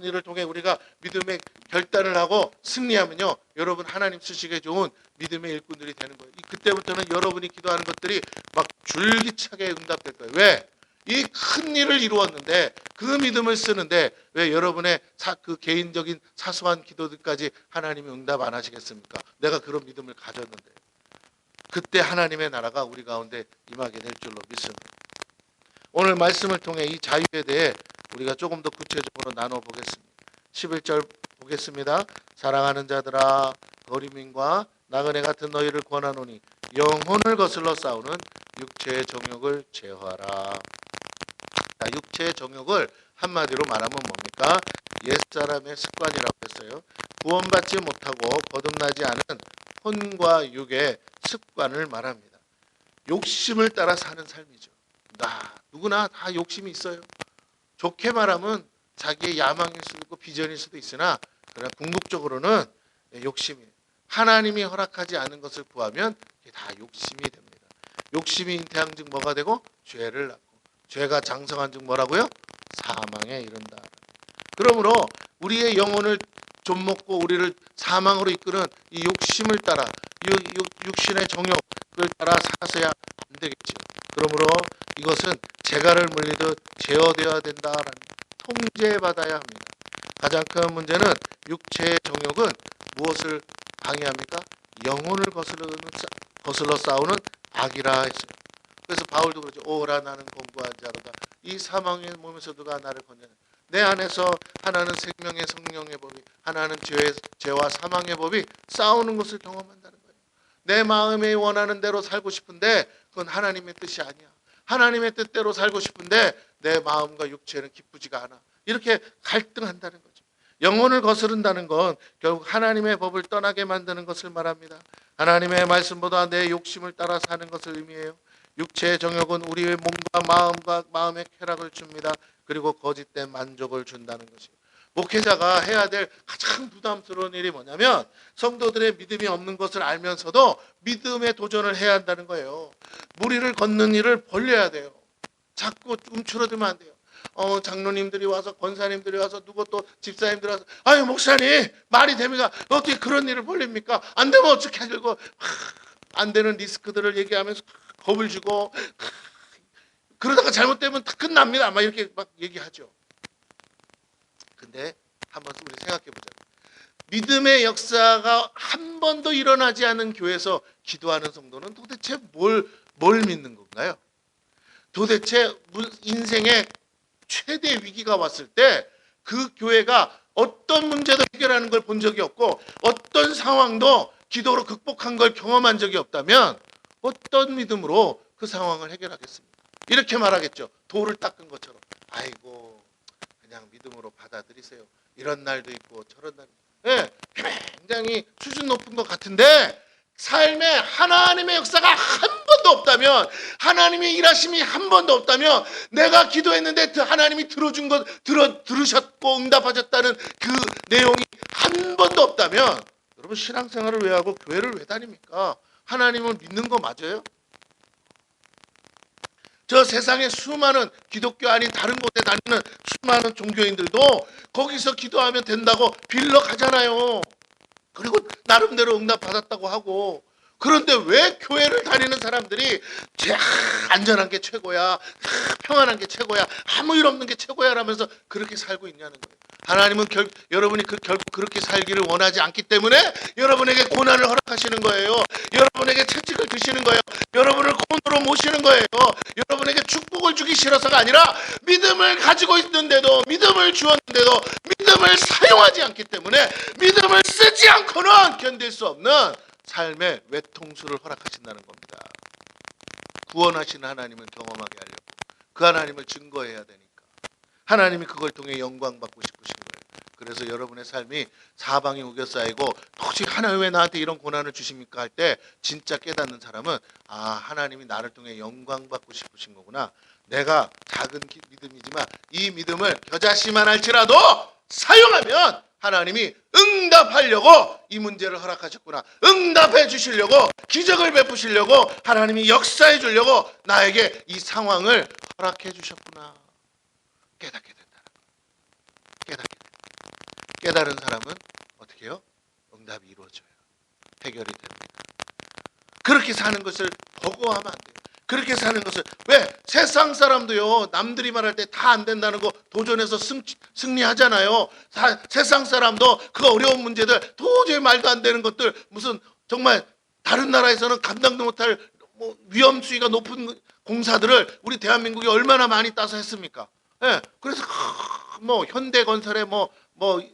일을 통해 우리가 믿음의 결단을 하고 승리하면요, 여러분 하나님 쓰시기에 좋은 믿음의 일꾼들이 되는 거예요. 그때부터는 여러분이 기도하는 것들이 막 줄기차게 응답될 거예요. 왜? 이 큰 일을 이루었는데 그 믿음을 쓰는데 왜 여러분의 그 개인적인 사소한 기도들까지 하나님이 응답 안 하시겠습니까? 내가 그런 믿음을 가졌는데 그때 하나님의 나라가 우리 가운데 임하게 될 줄로 믿습니다. 오늘 말씀을 통해 이 자유에 대해 우리가 조금 더 구체적으로 나눠보겠습니다. 11절 보겠습니다. 사랑하는 자들아 거리민과 나그네 같은 너희를 권하노니 영혼을 거슬러 싸우는 육체의 정욕을 제어하라. 자, 육체의 정욕을 한마디로 말하면 뭡니까? 옛사람의 습관이라고 했어요. 구원받지 못하고 거듭나지 않은 혼과 육의 습관을 말합니다. 욕심을 따라 사는 삶이죠. 누구나 다 욕심이 있어요. 좋게 말하면 자기의 야망일 수도 있고 비전일 수도 있으나 그러나 궁극적으로는 욕심이에요. 하나님이 허락하지 않은 것을 구하면 그게 다 욕심이 됩니다. 욕심이 잉태한 즉 뭐가 되고 죄를 낳고 죄가 장성한 즉 뭐라고요? 사망에 이른다. 그러므로 우리의 영혼을 좀먹고 우리를 사망으로 이끄는 이 욕심을 따라 육신의 정욕을 따라 사서야 안 되겠죠. 그러므로 이것은 재갈을 물리듯 제어되어야 된다라는 통제받아야 합니다. 가장 큰 문제는 육체의 정욕은 무엇을 방해합니까? 영혼을 거슬러 싸우는 악이라 했어요. 그래서 바울도 그러죠. 오라 나는 공부한 자로다. 이 사망의 몸에서 누가 나를 건져내. 내 안에서 하나는 생명의 성령의 법이, 하나는 죄와 사망의 법이 싸우는 것을 경험한다는 거예요. 내 마음이 원하는 대로 살고 싶은데 그건 하나님의 뜻이 아니야. 하나님의 뜻대로 살고 싶은데 내 마음과 육체는 기쁘지가 않아. 이렇게 갈등한다는 거죠. 영혼을 거스른다는 건 결국 하나님의 법을 떠나게 만드는 것을 말합니다. 하나님의 말씀보다 내 욕심을 따라 사는 것을 의미해요. 육체의 정욕은 우리의 몸과 마음의 쾌락을 줍니다. 그리고 거짓된 만족을 준다는 것이에요. 목회자가 해야 될 가장 부담스러운 일이 뭐냐면 성도들의 믿음이 없는 것을 알면서도 믿음에 도전을 해야 한다는 거예요. 무리를 걷는 일을 벌려야 돼요. 자꾸 움츠러들면 안 돼요. 장로님들이 와서, 권사님들이 와서, 누구 또 집사님들이 와서, 아유 목사님 말이 됩니까? 어떻게 그런 일을 벌립니까? 안 되면 어떻게 하려고 안 되는 리스크들을 얘기하면서 겁을 주고 그러다가 잘못되면 다 끝납니다. 막 이렇게 막 얘기하죠. 근데 한번 우리 생각해 보자. 믿음의 역사가 한 번도 일어나지 않은 교회에서 기도하는 성도는 도대체 뭘 믿는 건가요? 도대체 인생의 최대 위기가 왔을 때 그 교회가 어떤 문제도 해결하는 걸 본 적이 없고 어떤 상황도 기도로 극복한 걸 경험한 적이 없다면 어떤 믿음으로 그 상황을 해결하겠습니까? 이렇게 말하겠죠. 돌을 닦은 것처럼. 아이고 그냥 믿음으로 받아들이세요. 이런 날도 있고 저런 날도 있고. 네, 굉장히 수준 높은 것 같은데 삶에 하나님의 역사가 한 번도 없다면, 하나님의 일하심이 한 번도 없다면, 내가 기도했는데 하나님이 들으셨고 응답하셨다는 그 내용이 한 번도 없다면, 여러분 신앙생활을 왜 하고 교회를 왜 다닙니까? 하나님을 믿는 거 맞아요? 저 세상에 수많은 기독교 아닌 다른 곳에 다니는 수많은 종교인들도 거기서 기도하면 된다고 빌러 가잖아요. 그리고 나름대로 응답받았다고 하고. 그런데 왜 교회를 다니는 사람들이 안전한 게 최고야, 평안한 게 최고야, 아무 일 없는 게 최고야 라면서 그렇게 살고 있냐는 거예요. 하나님은 여러분이 결국 그렇게 살기를 원하지 않기 때문에 여러분에게 고난을 허락하시는 거예요. 여러분에게 채찍을 드시는 거예요. 여러분을 곤으로 모시는 거예요. 여러분에게 축복을 주기 싫어서가 아니라 믿음을 가지고 있는데도, 믿음을 주었는데도 믿음을 사용하지 않기 때문에 믿음을 쓰지 않고는 견딜 수 없는 삶의 외통수를 허락하신다는 겁니다. 구원하시는 하나님을 경험하게 하려고, 그 하나님을 증거해야 되니까 하나님이 그걸 통해 영광 받고 싶으신 거예요. 그래서 여러분의 삶이 사방이 우겨싸이고 도대체 하나님 왜 나한테 이런 고난을 주십니까 할 때 진짜 깨닫는 사람은 하나님이 나를 통해 영광 받고 싶으신 거구나. 내가 작은 믿음이지만 이 믿음을 겨자씨만 할지라도 사용하면 하나님이 응답하려고 이 문제를 허락하셨구나. 응답해 주시려고, 기적을 베푸시려고, 하나님이 역사해 주려고 나에게 이 상황을 허락해 주셨구나. 깨닫게 된다. 깨달은 사람은 어떻게 해요? 응답이 이루어져요. 해결이 됩니다. 그렇게 사는 것을 버거워하면 안 돼요. 그렇게 사는 것을, 왜? 세상 사람도요, 남들이 말할 때 다 안 된다는 거 도전해서 승리하잖아요. 세상 사람도 그 어려운 문제들, 도저히 말도 안 되는 것들, 무슨 정말 다른 나라에서는 감당도 못할 위험 수위가 높은 공사들을 우리 대한민국이 얼마나 많이 따서 했습니까? 예, 그래서 현대건설에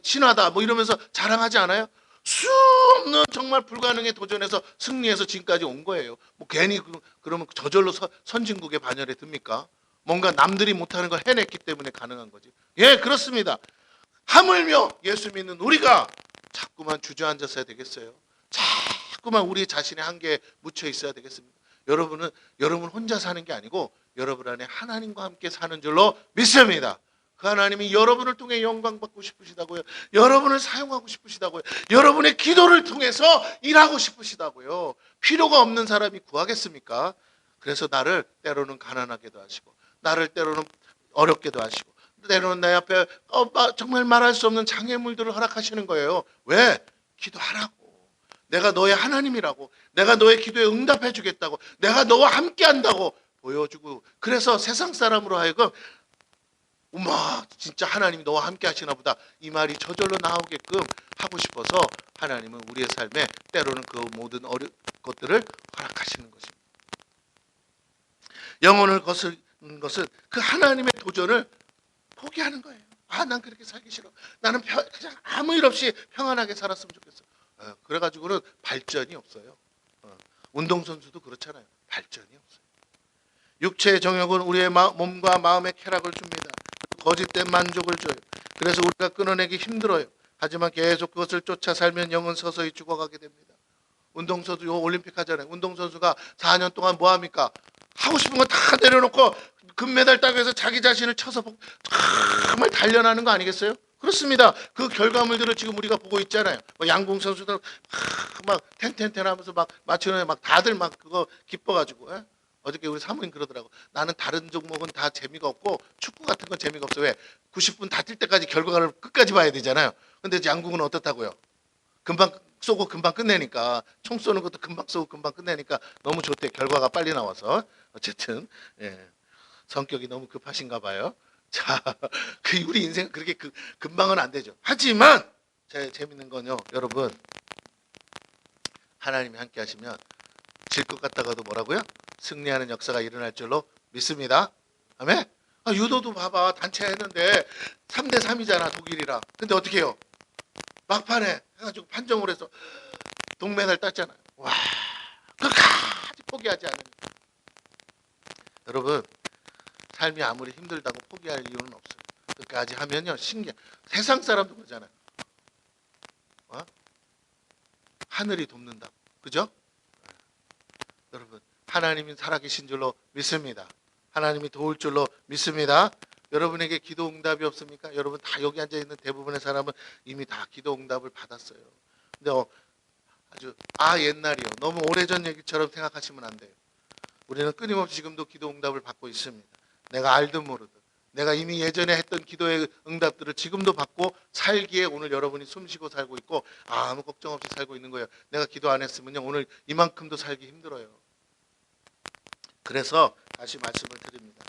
신화다 이러면서 자랑하지 않아요? 수없는 정말 불가능에 도전해서 승리해서 지금까지 온 거예요. 괜히 그러면 저절로 선진국의 반열에 듭니까? 뭔가 남들이 못하는 걸 해냈기 때문에 가능한 거지. 예, 그렇습니다. 하물며 예수 믿는 우리가 자꾸만 주저앉았어야 되겠어요? 자꾸만 우리 자신의 한계에 묻혀 있어야 되겠습니다. 여러분 혼자 사는 게 아니고 여러분 안에 하나님과 함께 사는 줄로 믿습니다. 그 하나님이 여러분을 통해 영광 받고 싶으시다고요. 여러분을 사용하고 싶으시다고요. 여러분의 기도를 통해서 일하고 싶으시다고요. 필요가 없는 사람이 구하겠습니까? 그래서 나를 때로는 가난하게도 하시고, 나를 때로는 어렵게도 하시고, 때로는 내 앞에 정말 말할 수 없는 장애물들을 허락하시는 거예요. 왜? 기도하라고. 내가 너의 하나님이라고. 내가 너의 기도에 응답해 주겠다고. 내가 너와 함께 한다고. 보여주고, 그래서 세상 사람으로 하여금 우마 진짜 하나님이 너와 함께 하시나 보다 이 말이 저절로 나오게끔 하고 싶어서 하나님은 우리의 삶에 때로는 그 모든 것들을 허락하시는 것입니다. 영혼을 거스르는 것은 그 하나님의 도전을 포기하는 거예요. 난 그렇게 살기 싫어. 나는 그냥 아무 일 없이 평안하게 살았으면 좋겠어. 그래가지고는 발전이 없어요. 운동선수도 그렇잖아요. 발전이 없어요. 육체의 정욕은 우리의 몸과 마음의 쾌락을 줍니다. 거짓된 만족을 줘요. 그래서 우리가 끊어내기 힘들어요. 하지만 계속 그것을 쫓아 살면 영은 서서히 죽어가게 됩니다. 운동선수 올림픽 하잖아요. 운동선수가 4년 동안 뭐 합니까? 하고 싶은 거 다 내려놓고 금메달 따기 위해서 자기 자신을 쳐서 정말 단련하는 거 아니겠어요? 그렇습니다. 그 결과물들을 지금 우리가 보고 있잖아요. 양궁 선수들 막 텐텐텐하면서 막 맞추는 막 다들 막 그거 기뻐가지고. 어저께 우리 사모님 그러더라고. 나는 다른 종목은 다 재미가 없고 축구 같은 건 재미가 없어. 왜? 90분 다 뛸 때까지 결과를 끝까지 봐야 되잖아요. 근데 양궁은 어떻다고요? 금방 쏘고 금방 끝내니까, 총 쏘는 것도 금방 쏘고 금방 끝내니까 너무 좋대. 결과가 빨리 나와서. 어쨌든 성격이 너무 급하신가 봐요. 자, 우리 인생은 그렇게 금방은 안 되죠. 하지만 재밌는 건요, 여러분, 하나님이 함께 하시면 질 것 같다가도 뭐라고요? 승리하는 역사가 일어날 줄로 믿습니다. 아멘. 유도도 봐봐, 단체 했는데 3대3이잖아 독일이랑. 근데 어떻게 해요? 막판에 해가지고 판정을 해서 동메달 땄잖아요. 와, 끝까지 포기하지 않는. 여러분, 삶이 아무리 힘들다고 포기할 이유는 없어요. 끝까지 하면요, 신기해. 세상 사람도 그러잖아요. 하늘이 돕는다고. 그죠? 여러분, 하나님이 살아계신 줄로 믿습니다. 하나님이 도울 줄로 믿습니다. 여러분에게 기도 응답이 없습니까? 여러분 다 여기 앉아있는 대부분의 사람은 이미 다 기도 응답을 받았어요. 근데 아주 옛날이요. 너무 오래전 얘기처럼 생각하시면 안 돼요. 우리는 끊임없이 지금도 기도 응답을 받고 있습니다. 내가 알든 모르든 내가 이미 예전에 했던 기도의 응답들을 지금도 받고 살기에 오늘 여러분이 숨쉬고 살고 있고 아무 걱정 없이 살고 있는 거예요. 내가 기도 안 했으면요, 오늘 이만큼도 살기 힘들어요. 그래서 다시 말씀을 드립니다.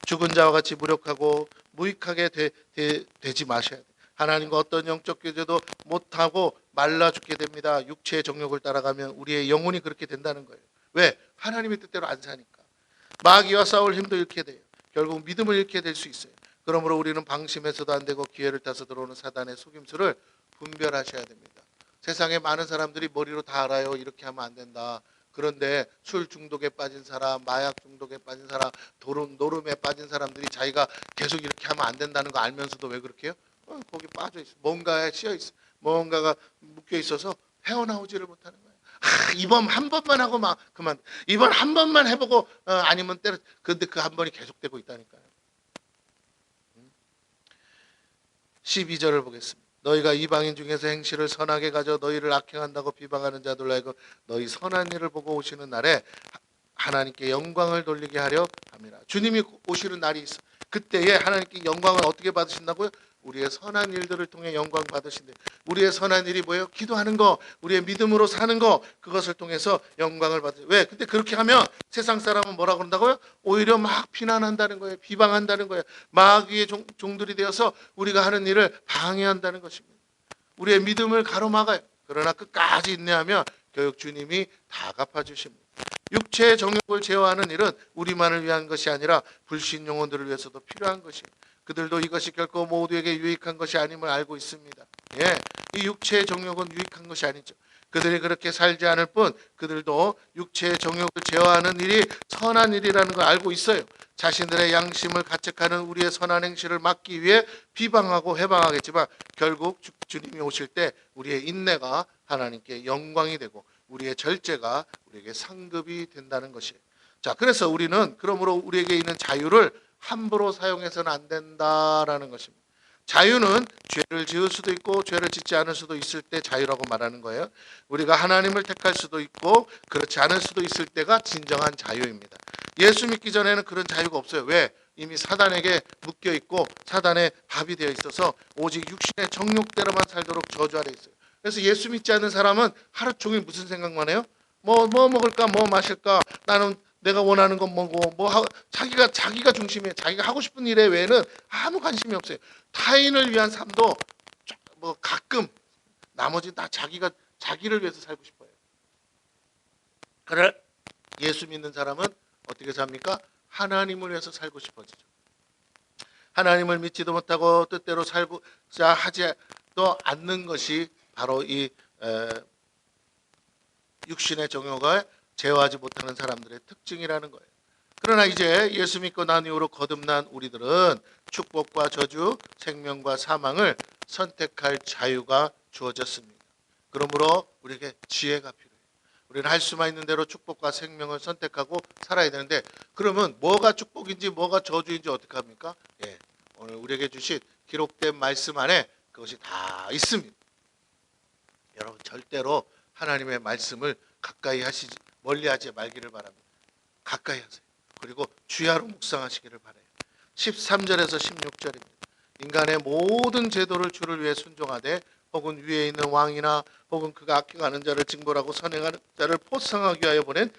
죽은 자와 같이 무력하고 무익하게 되지 마셔야 돼요. 하나님과 어떤 영적 교제도 못하고 말라 죽게 됩니다. 육체의 정욕을 따라가면 우리의 영혼이 그렇게 된다는 거예요. 왜? 하나님의 뜻대로 안 사니까. 마귀와 싸울 힘도 잃게 돼요. 결국 믿음을 잃게 될 수 있어요. 그러므로 우리는 방심해서도 안 되고 기회를 타서 들어오는 사단의 속임수를 분별하셔야 됩니다. 세상에 많은 사람들이 머리로 다 알아요. 이렇게 하면 안 된다. 그런데 술 중독에 빠진 사람, 마약 중독에 빠진 사람, 노름에 빠진 사람들이 자기가 계속 이렇게 하면 안 된다는 거 알면서도 왜 그렇게 해요? 거기 빠져 있어. 뭔가에 씌여 있어. 뭔가가 묶여 있어서 헤어나오지를 못하는 거예요. 이번 한 번만 하고 막 그만. 이번 한 번만 해보고 아니면 때려. 근데 그 한 번이 계속되고 있다니까요. 12절을 보겠습니다. 너희가 이방인 중에서 행실을 선하게 가져 너희를 악행한다고 비방하는 자들로 하여금 너희 선한 일을 보고 오시는 날에 하나님께 영광을 돌리게 하려 합니다. 주님이 오시는 날이 있어. 그때에 하나님께 영광을 어떻게 받으신다고요? 우리의 선한 일들을 통해 영광 받으신대요. 우리의 선한 일이 뭐예요? 기도하는 거, 우리의 믿음으로 사는 거, 그것을 통해서 영광을 받으세요. 왜? 근데 그렇게 하면 세상 사람은 뭐라고 그런다고요? 오히려 막 비난한다는 거예요. 비방한다는 거예요. 마귀의 종들이 되어서 우리가 하는 일을 방해한다는 것입니다. 우리의 믿음을 가로막아요. 그러나 끝까지 인내하면 결국 주님이 다 갚아주십니다. 육체의 정욕을 제어하는 일은 우리만을 위한 것이 아니라 불신 영혼들을 위해서도 필요한 것이에요. 그들도 이것이 결코 모두에게 유익한 것이 아님을 알고 있습니다. 이 육체의 정욕은 유익한 것이 아니죠. 그들이 그렇게 살지 않을 뿐 그들도 육체의 정욕을 제어하는 일이 선한 일이라는 걸 알고 있어요. 자신들의 양심을 가책하는 우리의 선한 행실을 막기 위해 비방하고 해방하겠지만 결국 주님이 오실 때 우리의 인내가 하나님께 영광이 되고 우리의 절제가 우리에게 상급이 된다는 것이에요. 자, 그래서 우리는 그러므로 우리에게 있는 자유를 함부로 사용해서는 안 된다라는 것입니다. 자유는 죄를 지을 수도 있고 죄를 짓지 않을 수도 있을 때 자유라고 말하는 거예요. 우리가 하나님을 택할 수도 있고 그렇지 않을 수도 있을 때가 진정한 자유입니다. 예수 믿기 전에는 그런 자유가 없어요. 왜? 이미 사단에게 묶여 있고 사단의 밥이 되어 있어서 오직 육신의 정욕대로만 살도록 저주 아래 있어요. 그래서 예수 믿지 않는 사람은 하루 종일 무슨 생각만 해요? 뭐 먹을까 뭐 마실까, 나는 내가 원하는 건 뭐고 자기가 중심이에요. 자기가 하고 싶은 일에 외에는 아무 관심이 없어요. 타인을 위한 삶도 뭐 가끔 나머지 다 자기를 위해서 살고 싶어요. 그래 예수 믿는 사람은 어떻게 삽니까? 하나님을 위해서 살고 싶어지죠. 하나님을 믿지도 못하고 뜻대로 살고자 하지도 않는 것이 바로 이 육신의 정욕을 제어하지 못하는 사람들의 특징이라는 거예요. 그러나 이제 예수 믿고 난 이후로 거듭난 우리들은 축복과 저주, 생명과 사망을 선택할 자유가 주어졌습니다. 그러므로 우리에게 지혜가 필요해요. 우리는 할 수만 있는 대로 축복과 생명을 선택하고 살아야 되는데, 그러면 뭐가 축복인지 뭐가 저주인지 어떻게 합니까? 오늘 우리에게 주신 기록된 말씀 안에 그것이 다 있습니다. 여러분 절대로 하나님의 말씀을 멀리하지 말기를 바랍니다. 가까이 하세요. 그리고 주야로 묵상하시기를 바라요. 13절에서 16절입니다. 인간의 모든 제도를 주를 위해 순종하되 혹은 위에 있는 왕이나 혹은 그가 아껴가는 자를 징벌하고 선행하는 자를 포상하기 위하여 보낸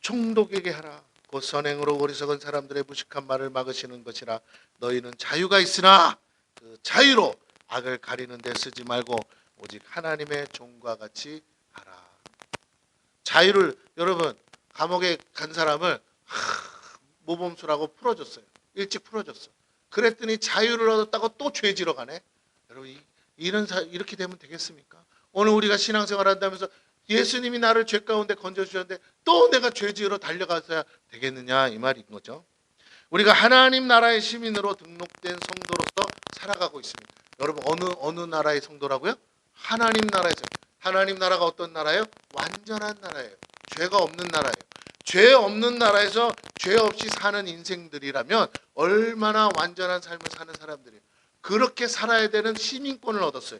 총독에게 하라. 곧 선행으로 어리석은 사람들의 무식한 말을 막으시는 것이라. 너희는 자유가 있으나 그 자유로 악을 가리는 데 쓰지 말고 오직 하나님의 종과 같이 하라. 자유를, 여러분 감옥에 간 사람을 모범수라고 풀어줬어요. 일찍 풀어줬어. 그랬더니 자유를 얻었다고 또 죄지러 가네. 여러분 이렇게 되면 되겠습니까? 오늘 우리가 신앙생활 한다면서 예수님이 나를 죄 가운데 건져주셨는데 또 내가 죄지으러 달려가서야 되겠느냐, 이 말인 거죠. 우리가 하나님 나라의 시민으로 등록된 성도로서 살아가고 있습니다. 여러분 어느 나라의 성도라고요? 하나님 나라에서. 하나님 나라가 어떤 나라예요? 완전한 나라예요. 죄가 없는 나라예요. 죄 없는 나라에서 죄 없이 사는 인생들이라면 얼마나 완전한 삶을 사는 사람들이에요. 그렇게 살아야 되는 시민권을 얻었어요.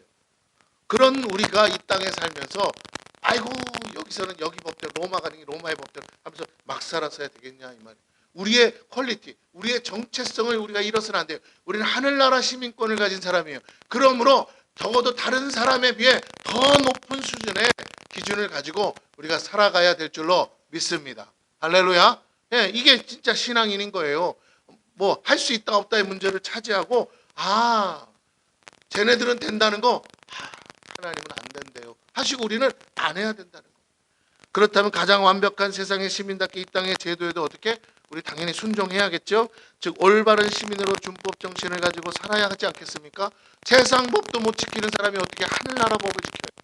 그런 우리가 이 땅에 살면서 아이고 여기서는 여기 법대로, 로마 가는 게 로마의 법대로 하면서 막 살았어야 되겠냐, 이 말이에요. 우리의 퀄리티, 우리의 정체성을 우리가 잃어서는 안 돼요. 우리는 하늘나라 시민권을 가진 사람이에요. 그러므로 적어도 다른 사람에 비해 더 높은 수준의 기준을 가지고 우리가 살아가야 될 줄로 믿습니다. 할렐루야. 이게 진짜 신앙인인 거예요. 뭐 할 수 있다 없다의 문제를 차지하고 쟤네들은 된다는 거 하나님은 안 된대요 하시고 우리는 안 해야 된다는 거. 그렇다면 가장 완벽한 세상의 시민답게 이 땅의 제도에도 어떻게? 우리 당연히 순종해야겠죠. 즉 올바른 시민으로 준법 정신을 가지고 살아야 하지 않겠습니까? 세상 법도 못 지키는 사람이 어떻게 하늘나라 법을 지켜요?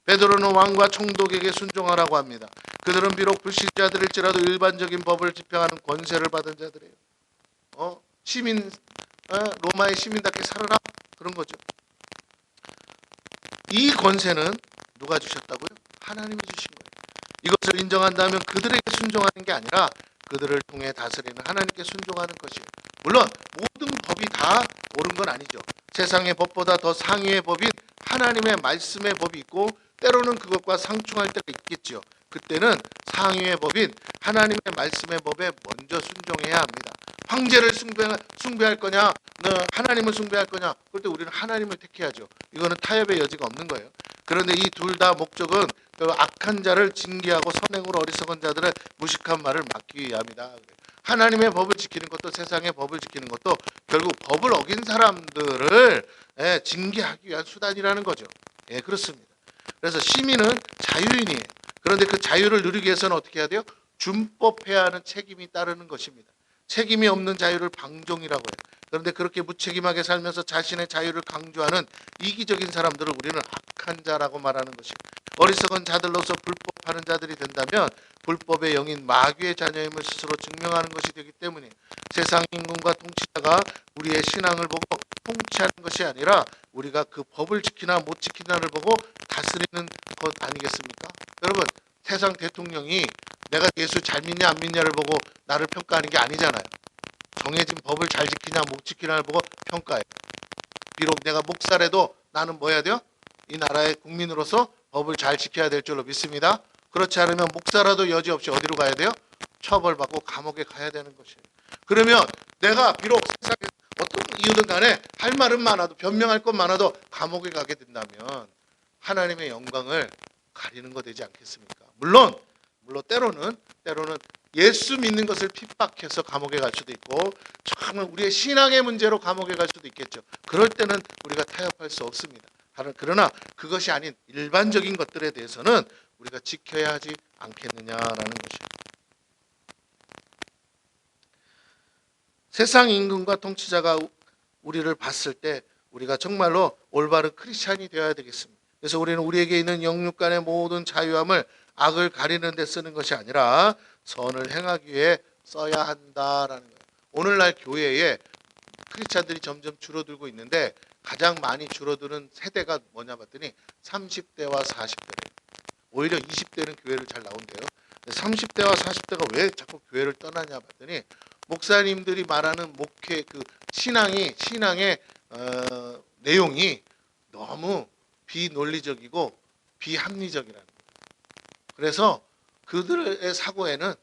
베드로는 왕과 총독에게 순종하라고 합니다. 그들은 비록 불신자들일지라도 일반적인 법을 집행하는 권세를 받은 자들이에요. 로마의 시민답게 살아라, 그런 거죠. 이 권세는 누가 주셨다고요? 하나님이 주신 거예요. 이것을 인정한다면 그들에게 순종하는 게 아니라 그들을 통해 다스리는 하나님께 순종하는 것이에요. 물론 모든 법이 다 옳은 건 아니죠. 세상의 법보다 더 상위의 법인 하나님의 말씀의 법이 있고 때로는 그것과 상충할 때가 있겠죠. 그때는 상위의 법인 하나님의 말씀의 법에 먼저 순종해야 합니다. 황제를 숭배할 거냐, 하나님을 숭배할 거냐, 그럴 때 우리는 하나님을 택해야죠. 이거는 타협의 여지가 없는 거예요. 그런데 이 둘 다 목적은 악한 자를 징계하고 선행으로 어리석은 자들의 무식한 말을 막기 위함이다. 하나님의 법을 지키는 것도 세상의 법을 지키는 것도 결국 법을 어긴 사람들을 징계하기 위한 수단이라는 거죠. 그렇습니다. 그래서 시민은 자유인이에요. 그런데 그 자유를 누리기 위해서는 어떻게 해야 돼요? 준법해야 하는 책임이 따르는 것입니다. 책임이 없는 자유를 방종이라고 해요. 그런데 그렇게 무책임하게 살면서 자신의 자유를 강조하는 이기적인 사람들을 우리는 악한 자라고 말하는 것입니다. 어리석은 자들로서 불법하는 자들이 된다면 불법의 영인 마귀의 자녀임을 스스로 증명하는 것이 되기 때문에 세상 임금과 통치자가 우리의 신앙을 보고 통치하는 것이 아니라 우리가 그 법을 지키나 못 지키나를 보고 다스리는 것 아니겠습니까? 여러분 세상 대통령이 내가 예수 잘 믿냐 안 믿냐를 보고 나를 평가하는 게 아니잖아요. 정해진 법을 잘 지키냐 못 지키냐를 보고 평가해요. 비록 내가 목사라도 나는 뭐 해야 돼요? 이 나라의 국민으로서 법을 잘 지켜야 될 줄로 믿습니다. 그렇지 않으면 목사라도 여지없이 어디로 가야 돼요? 처벌받고 감옥에 가야 되는 것이에요. 그러면 내가 비록 세상에 어떤 이유든 간에 할 말은 많아도 변명할 것 많아도 감옥에 가게 된다면 하나님의 영광을 가리는 거 되지 않겠습니까? 물론 때로는 예수 믿는 것을 핍박해서 감옥에 갈 수도 있고 정말 우리의 신앙의 문제로 감옥에 갈 수도 있겠죠. 그럴 때는 우리가 타협할 수 없습니다. 그러나 그것이 아닌 일반적인 것들에 대해서는 우리가 지켜야 하지 않겠느냐라는 것입니다. 세상 임금과 통치자가 우리를 봤을 때 우리가 정말로 올바른 크리스찬이 되어야 되겠습니다. 그래서 우리는 우리에게 있는 영육간의 모든 자유함을 악을 가리는 데 쓰는 것이 아니라 선을 행하기 위해 써야 한다라는 거예요. 오늘날 교회에 크리스찬들이 점점 줄어들고 있는데 가장 많이 줄어드는 세대가 뭐냐 봤더니 30대와 40대예요. 오히려 20대는 교회를 잘 나온대요. 30대와 40대가 왜 자꾸 교회를 떠나냐 봤더니 목사님들이 말하는 목회 그 신앙의 내용이 너무 비논리적이고 비합리적이라는 거예요. 그래서 그들의 사고에는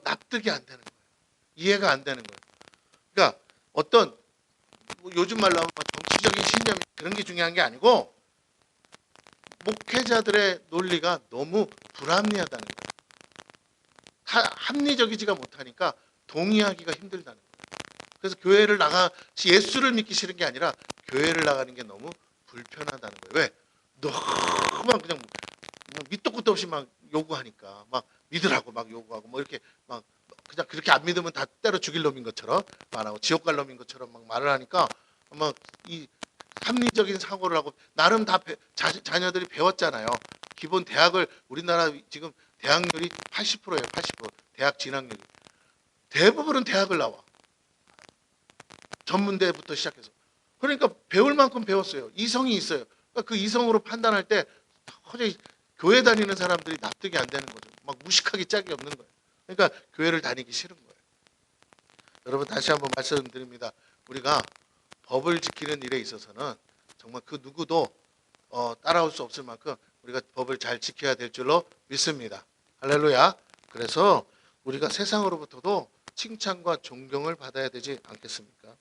납득이 안 되는 거예요. 이해가 안 되는 거예요. 그러니까 어떤 요즘 말로 하면 정치적인 신념 그런 게 중요한 게 아니고 목회자들의 논리가 너무 불합리하다는 거예요. 합리적이지가 못하니까 동의하기가 힘들다는 거예요. 그래서 교회를 예수를 믿기 싫은 게 아니라 교회를 나가는 게 너무 불편하다는 거예요. 왜? 너무 그냥 밑도 끝도 없이 막 요구하니까 막 믿으라고 막 요구하고 뭐 이렇게 막 그냥 그렇게 안 믿으면 다 때려 죽일 놈인 것처럼 말하고 지옥 갈 놈인 것처럼 막 말을 하니까 막 이 합리적인 사고를 하고 나름 다 자녀들이 배웠잖아요. 기본 대학을 우리나라 지금 대학률이 80%예요. 80%. 대학 진학률이. 대부분은 대학을 나와. 전문대부터 시작해서. 그러니까 배울 만큼 배웠어요. 이성이 있어요. 그러니까 그 이성으로 판단할 때 도저히 교회 다니는 사람들이 납득이 안 되는 거죠. 막 무식하기 짝이 없는 거예요. 그러니까 교회를 다니기 싫은 거예요. 여러분 다시 한번 말씀드립니다. 우리가 법을 지키는 일에 있어서는 정말 그 누구도 따라올 수 없을 만큼 우리가 법을 잘 지켜야 될 줄로 믿습니다. 할렐루야. 그래서 우리가 세상으로부터도 칭찬과 존경을 받아야 되지 않겠습니까?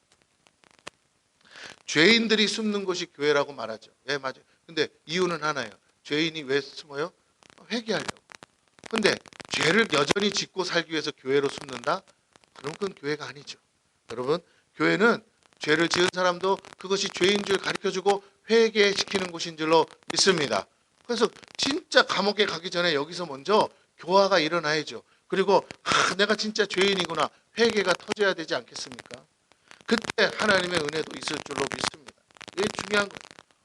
죄인들이 숨는 곳이 교회라고 말하죠. 네, 맞아요. 근데 이유는 하나예요. 죄인이 왜 숨어요? 회개하려고. 근데 죄를 여전히 짓고 살기 위해서 교회로 숨는다? 그럼 그건 교회가 아니죠. 여러분, 교회는 죄를 지은 사람도 그것이 죄인 줄 가르쳐주고 회개시키는 곳인 줄로 믿습니다. 그래서 진짜 감옥에 가기 전에 여기서 먼저 교화가 일어나야죠. 그리고 내가 진짜 죄인이구나. 회개가 터져야 되지 않겠습니까? 그때 하나님의 은혜도 있을 줄로 믿습니다. 이게 중요한 거예요.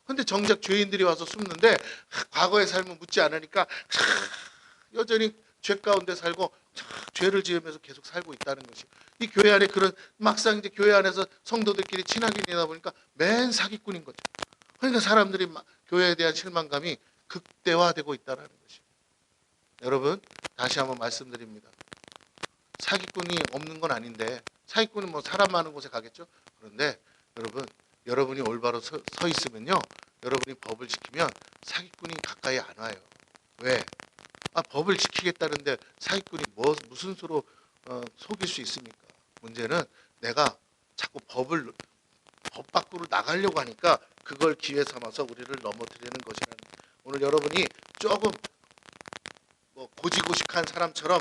그런데 정작 죄인들이 와서 숨는데 과거의 삶은 묻지 않으니까 여전히 죄 가운데 살고 죄를 지으면서 계속 살고 있다는 것이 이 교회 안에 그런 막상 이제 교회 안에서 성도들끼리 친하게 지내다 보니까 맨 사기꾼인 거죠. 그러니까 사람들이 교회에 대한 실망감이 극대화되고 있다는 것이. 여러분 다시 한번 말씀드립니다. 사기꾼이 없는 건 아닌데 사기꾼은 뭐 사람 많은 곳에 가겠죠. 그런데 여러분이 올바로 서 있으면요. 여러분이 법을 지키면 사기꾼이 가까이 안 와요. 왜? 법을 지키겠다는데 사기꾼이 무슨 수로 속일 수 있습니까? 문제는 내가 자꾸 법 밖으로 나가려고 하니까 그걸 기회 삼아서 우리를 넘어뜨리는 것이라는 거예요. 오늘 여러분이 조금 고지고식한 사람처럼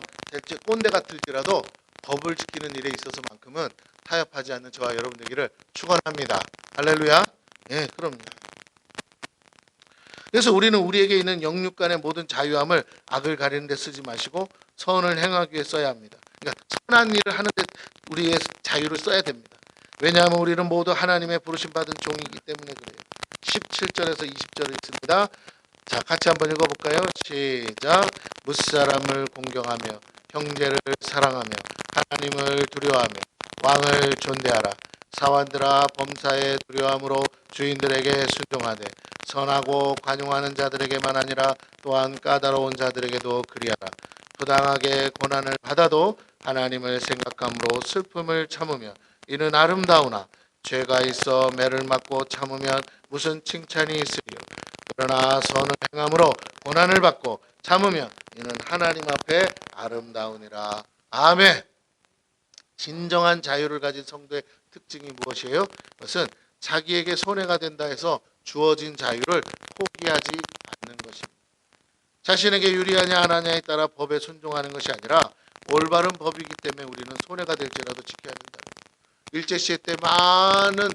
꼰대 같을지라도 법을 지키는 일에 있어서만큼은 타협하지 않는 저와 여러분 되기를 축원합니다. 할렐루야. 예, 그럼요. 그래서 우리는 우리에게 있는 영육 간의 모든 자유함을 악을 가리는 데 쓰지 마시고 선을 행하기 위해 써야 합니다. 그러니까 선한 일을 하는 데 우리의 자유를 써야 됩니다. 왜냐하면 우리는 모두 하나님의 부르심 받은 종이기 때문에 그래요. 17절에서 20절을 읽습니다. 자, 같이 한번 읽어볼까요? 시작. 무사람을 공경하며 형제를 사랑하며 하나님을 두려워하며 왕을 존대하라. 사환들아 범사에 두려움으로 주인들에게 순종하되 선하고 관용하는 자들에게만 아니라 또한 까다로운 자들에게도 그리하라. 부당하게 고난을 받아도 하나님을 생각함으로 슬픔을 참으며 이는 아름다우나 죄가 있어 매를 맞고 참으면 무슨 칭찬이 있으리요. 그러나 선을 행함으로 고난을 받고 참으면 이는 하나님 앞에 아름다우니라. 아멘. 진정한 자유를 가진 성도의 특징이 무엇이에요? 그것은 자기에게 손해가 된다 해서 주어진 자유를 포기하지 않는 것입니다. 자신에게 유리하냐 안 하냐에 따라 법에 순종하는 것이 아니라 올바른 법이기 때문에 우리는 손해가 될지라도 지켜야 된다. 일제시대 때 많은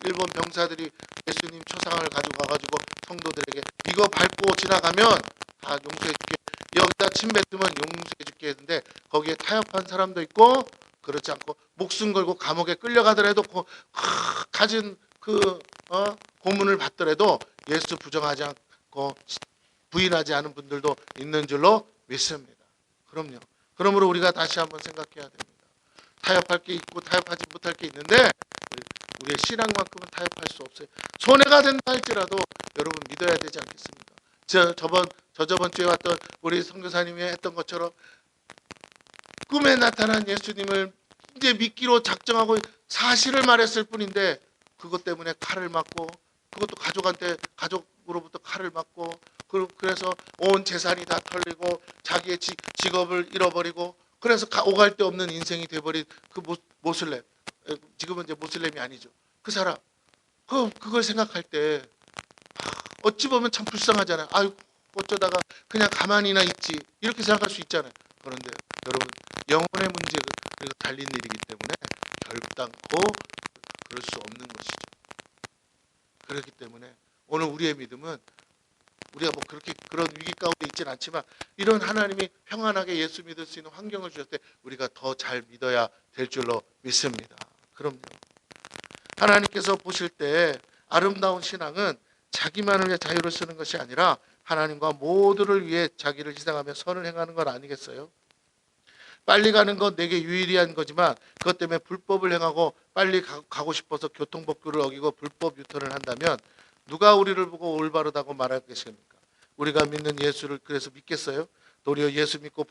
일본 병사들이 예수님 초상을 가지고 와가지고 성도들에게 이거 밟고 지나가면 다 용서해줄게, 여기다 침 뱉으면 용서해줄게 했는데 거기에 타협한 사람도 있고 그렇지 않고 목숨 걸고 감옥에 끌려가더라도 가진 고문을 받더라도 예수 부정하지 않고 부인하지 않은 분들도 있는 줄로 믿습니다. 그럼요. 그러므로 우리가 다시 한번 생각해야 됩니다. 타협할 게 있고 타협하지 못할 게 있는데 우리의 신앙만큼은 타협할 수 없어요. 손해가 된다 할지라도 여러분 믿어야 되지 않겠습니까? 저번 주에 왔던 우리 선교사님이 했던 것처럼 꿈에 나타난 예수님을 이제 믿기로 작정하고 사실을 말했을 뿐인데 그것 때문에 칼을 맞고, 그것도 가족으로부터 칼을 맞고, 그래서 온 재산이 다 털리고 자기의 직업을 잃어버리고, 그래서 오갈 데 없는 인생이 돼버린 그 모슬렘, 지금은 이제 모슬렘이 아니죠. 그 사람, 그걸 생각할 때 어찌 보면 참 불쌍하잖아요. 아유, 어쩌다가 그냥 가만히나 있지, 이렇게 생각할 수 있잖아요. 그런데 여러분, 영혼의 문제가 달린 일이기 때문에 결단코 그럴 수 없는 것이죠. 그렇기 때문에 오늘 우리의 믿음은, 우리가 뭐 그렇게 그런 위기 가운데 있지는 않지만 이런 하나님이 평안하게 예수 믿을 수 있는 환경을 주셨을 때 우리가 더 잘 믿어야 될 줄로 믿습니다. 그럼요. 하나님께서 보실 때 아름다운 신앙은 자기만을 위해 자유를 쓰는 것이 아니라 하나님과 모두를 위해 자기를 희생하며 선을 행하는 것 아니겠어요? 빨리 가는 건 내게 유일한 거지만 그것 때문에 불법을 행하고 빨리 가고 싶어서 교통법규를 어기고 불법 유턴을 한다면 누가 우리를 보고 올바르다고 말하겠습니까? 우리가 믿는 예수를 그래서 믿겠어요? 도리어 예수 믿고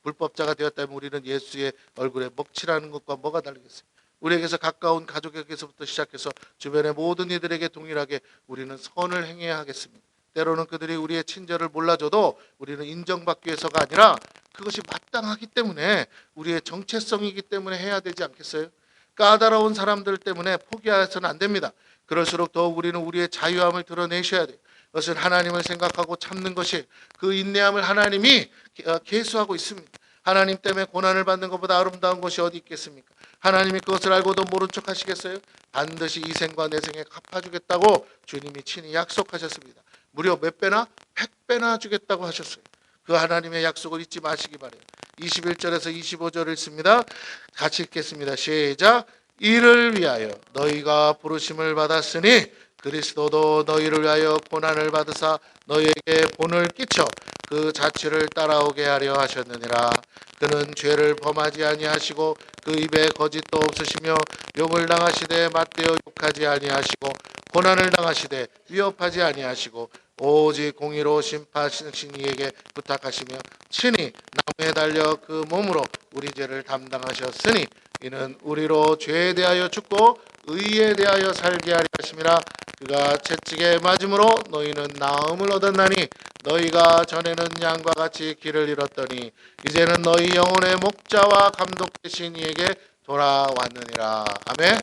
불법자가 되었다면 우리는 예수의 얼굴에 먹칠하는 것과 뭐가 다르겠어요? 우리에게서 가까운 가족에게서부터 시작해서 주변의 모든 이들에게 동일하게 우리는 선을 행해야 하겠습니다. 때로는 그들이 우리의 친절을 몰라줘도 우리는 인정받기 위해서가 아니라 그것이 마땅하기 때문에, 우리의 정체성이기 때문에 해야 되지 않겠어요? 까다로운 사람들 때문에 포기해서는 안 됩니다. 그럴수록 더욱 우리는 우리의 자유함을 드러내셔야 돼요. 그것은 하나님을 생각하고 참는 것이, 그 인내함을 하나님이 계수하고 있습니다. 하나님 때문에 고난을 받는 것보다 아름다운 것이 어디 있겠습니까? 하나님이 그것을 알고도 모른 척 하시겠어요? 반드시 이 생과 내 생에 갚아주겠다고 주님이 친히 약속하셨습니다. 무려 몇 배나? 100배나 주겠다고 하셨어요. 그 하나님의 약속을 잊지 마시기 바래요. 21절에서 25절을 읽습니다. 같이 읽겠습니다. 시작. 이를 위하여 너희가 부르심을 받았으니 그리스도도 너희를 위하여 고난을 받으사 너희에게 본을 끼쳐 그 자취를 따라오게 하려 하셨느니라. 그는 죄를 범하지 아니하시고 그 입에 거짓도 없으시며 욕을 당하시되 맞대어 욕하지 아니하시고 고난을 당하시되 위협하지 아니하시고 오직 공의로 심판하신 이에게 부탁하시며 친히 나무에 달려 그 몸으로 우리 죄를 담당하셨으니 이는 우리로 죄에 대하여 죽고 의에 대하여 살게 하려 하심이라. 그가 채찍에 맞음으로 너희는 나음을 얻었나니 너희가 전에는 양과 같이 길을 잃었더니 이제는 너희 영혼의 목자와 감독 되신 이에게 돌아왔느니라. 아멘.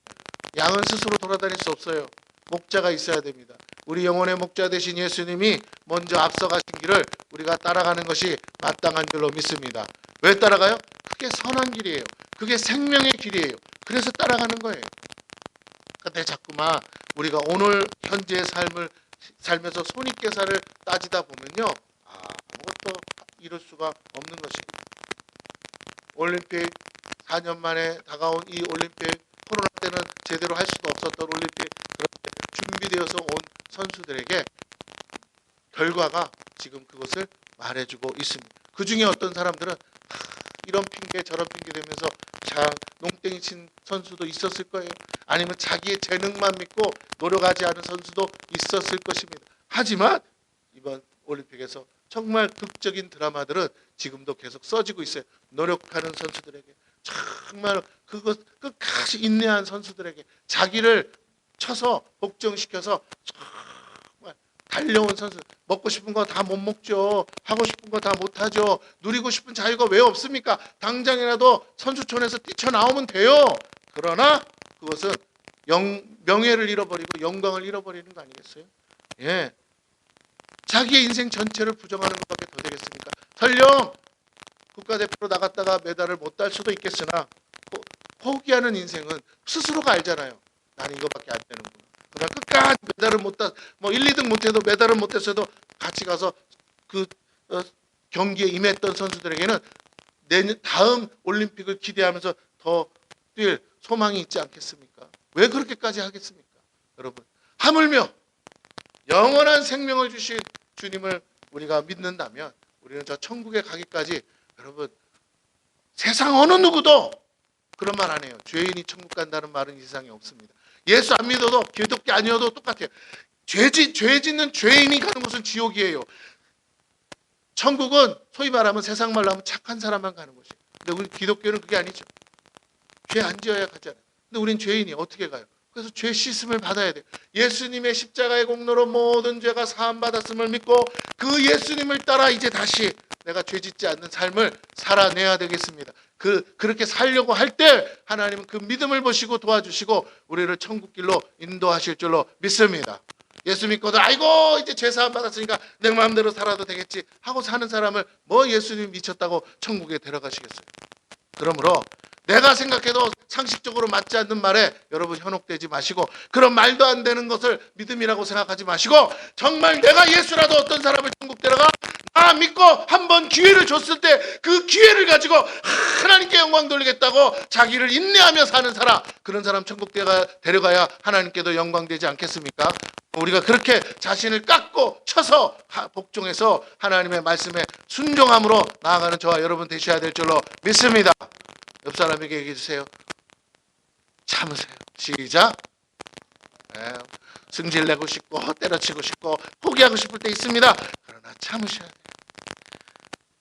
양은 스스로 돌아다닐 수 없어요. 목자가 있어야 됩니다. 우리 영혼의 목자 되신 예수님이 먼저 앞서가신 길을 우리가 따라가는 것이 마땅한 줄로 믿습니다. 왜 따라가요? 그게 선한 길이에요. 그게 생명의 길이에요. 그래서 따라가는 거예요. 근데 자꾸만 우리가 오늘 현재의 삶을 살면서 손익계산을 따지다 보면요, 아무것도 이룰 수가 없는 것입니다. 올림픽 4년 만에 다가온 이 올림픽, 코로나 때는 제대로 할 수도 없었던 올림픽, 그런데 준비되어서 온 선수들에게 결과가 지금 그것을 말해주고 있습니다. 그 중에 어떤 사람들은 이런 핑계 저런 핑계 대면서 참 농땡이 친 선수도 있었을 거예요. 아니면 자기의 재능만 믿고 노력하지 않은 선수도 있었을 것입니다. 하지만 이번 올림픽에서 정말 극적인 드라마들은 지금도 계속 써지고 있어요. 노력하는 선수들에게, 정말 그것 끝까지 인내한 선수들에게, 자기를 쳐서 복종시켜서 정말 달려온 선수, 먹고 싶은 거 다 못 먹죠. 하고 싶은 거 다 못 하죠. 누리고 싶은 자유가 왜 없습니까? 당장이라도 선수촌에서 뛰쳐나오면 돼요. 그러나 그것은 명예를 잃어버리고 영광을 잃어버리는 거 아니겠어요? 예, 자기의 인생 전체를 부정하는 것밖에 더 되겠습니까? 설령 국가대표로 나갔다가 메달을 못 딸 수도 있겠으나 포기하는 인생은 스스로가 알잖아요. 나는 이거밖에 안 되는구나. 그러니까 끝까지 메달을 못 따, 뭐 1, 2등 못해도 메달을 못했어도 같이 가서 그 경기에 임했던 선수들에게는 내년 다음 올림픽을 기대하면서 더 뛸 소망이 있지 않겠습니까? 왜 그렇게까지 하겠습니까? 여러분, 하물며 영원한 생명을 주신 주님을 우리가 믿는다면 우리는 저 천국에 가기까지 여러분 세상 어느 누구도 그런 말 안 해요. 죄인이 천국 간다는 말은 이 세상에 없습니다. 예수 안 믿어도 기독교 아니어도 똑같아요. 죄 짓는 죄인이 가는 곳은 지옥이에요. 천국은 소위 말하면 세상 말로 하면 착한 사람만 가는 곳이에요. 근데 우리 기독교는 그게 아니죠. 죄 안 지어야 가잖아요. 근데 우린 죄인이 어떻게 가요? 그래서 죄 씻음을 받아야 돼요. 예수님의 십자가의 공로로 모든 죄가 사함받았음을 믿고 그 예수님을 따라 이제 다시 내가 죄 짓지 않는 삶을 살아내야 되겠습니다. 그렇게 살려고 할 때 하나님은 그 믿음을 보시고 도와주시고 우리를 천국길로 인도하실 줄로 믿습니다. 예수 믿고도 아이고 이제 죄 사함 받았으니까 내 마음대로 살아도 되겠지 하고 사는 사람을 뭐 예수님 미쳤다고 천국에 데려가시겠어요? 그러므로 내가 생각해도 상식적으로 맞지 않는 말에 여러분 현혹되지 마시고 그런 말도 안 되는 것을 믿음이라고 생각하지 마시고 정말 내가 예수라도 어떤 사람을 천국 데려가 나 믿고 한번 기회를 줬을 때 그 기회를 가지고 하나님께 영광 돌리겠다고 자기를 인내하며 사는 사람 그런 사람 천국 데려가야 하나님께도 영광되지 않겠습니까? 우리가 그렇게 자신을 깎고 쳐서 복종해서 하나님의 말씀에 순종함으로 나아가는 저와 여러분 되셔야 될 줄로 믿습니다. 옆 사람에게 얘기해 주세요. 참으세요. 시작. 네. 승질내고 싶고 때려치고 싶고 포기하고 싶을 때 있습니다. 그러나 참으셔야 돼요.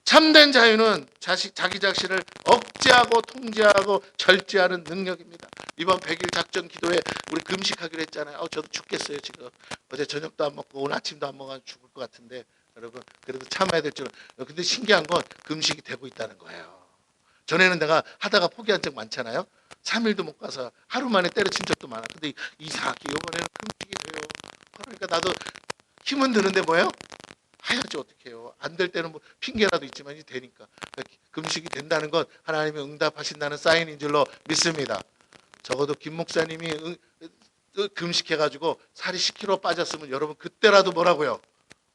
참된 자유는 자기 자신을 억제하고 통제하고 절제하는 능력입니다. 이번 100일 작전 기도에 우리 금식하기로 했잖아요. 저도 죽겠어요 지금. 어제 저녁도 안 먹고 오늘 아침도 안 먹어서 죽을 것 같은데 여러분 그래도 참아야 될 줄은. 근데 신기한 건 금식이 되고 있다는 거예요. 전에는 내가 하다가 포기한 적 많잖아요. 3일도 못 가서 하루 만에 때려친 적도 많아. 근데 이상하게 이번에는 금식이 돼요. 그러니까 나도 힘은 드는데 뭐예요? 해야지 어떻게 해요. 안 될 때는 뭐 핑계라도 있지만 이제 되니까. 그러니까 금식이 된다는 건 하나님이 응답하신다는 사인인 줄로 믿습니다. 적어도 김 목사님이 금식해가지고 살이 10kg 빠졌으면 여러분 그때라도 뭐라고요?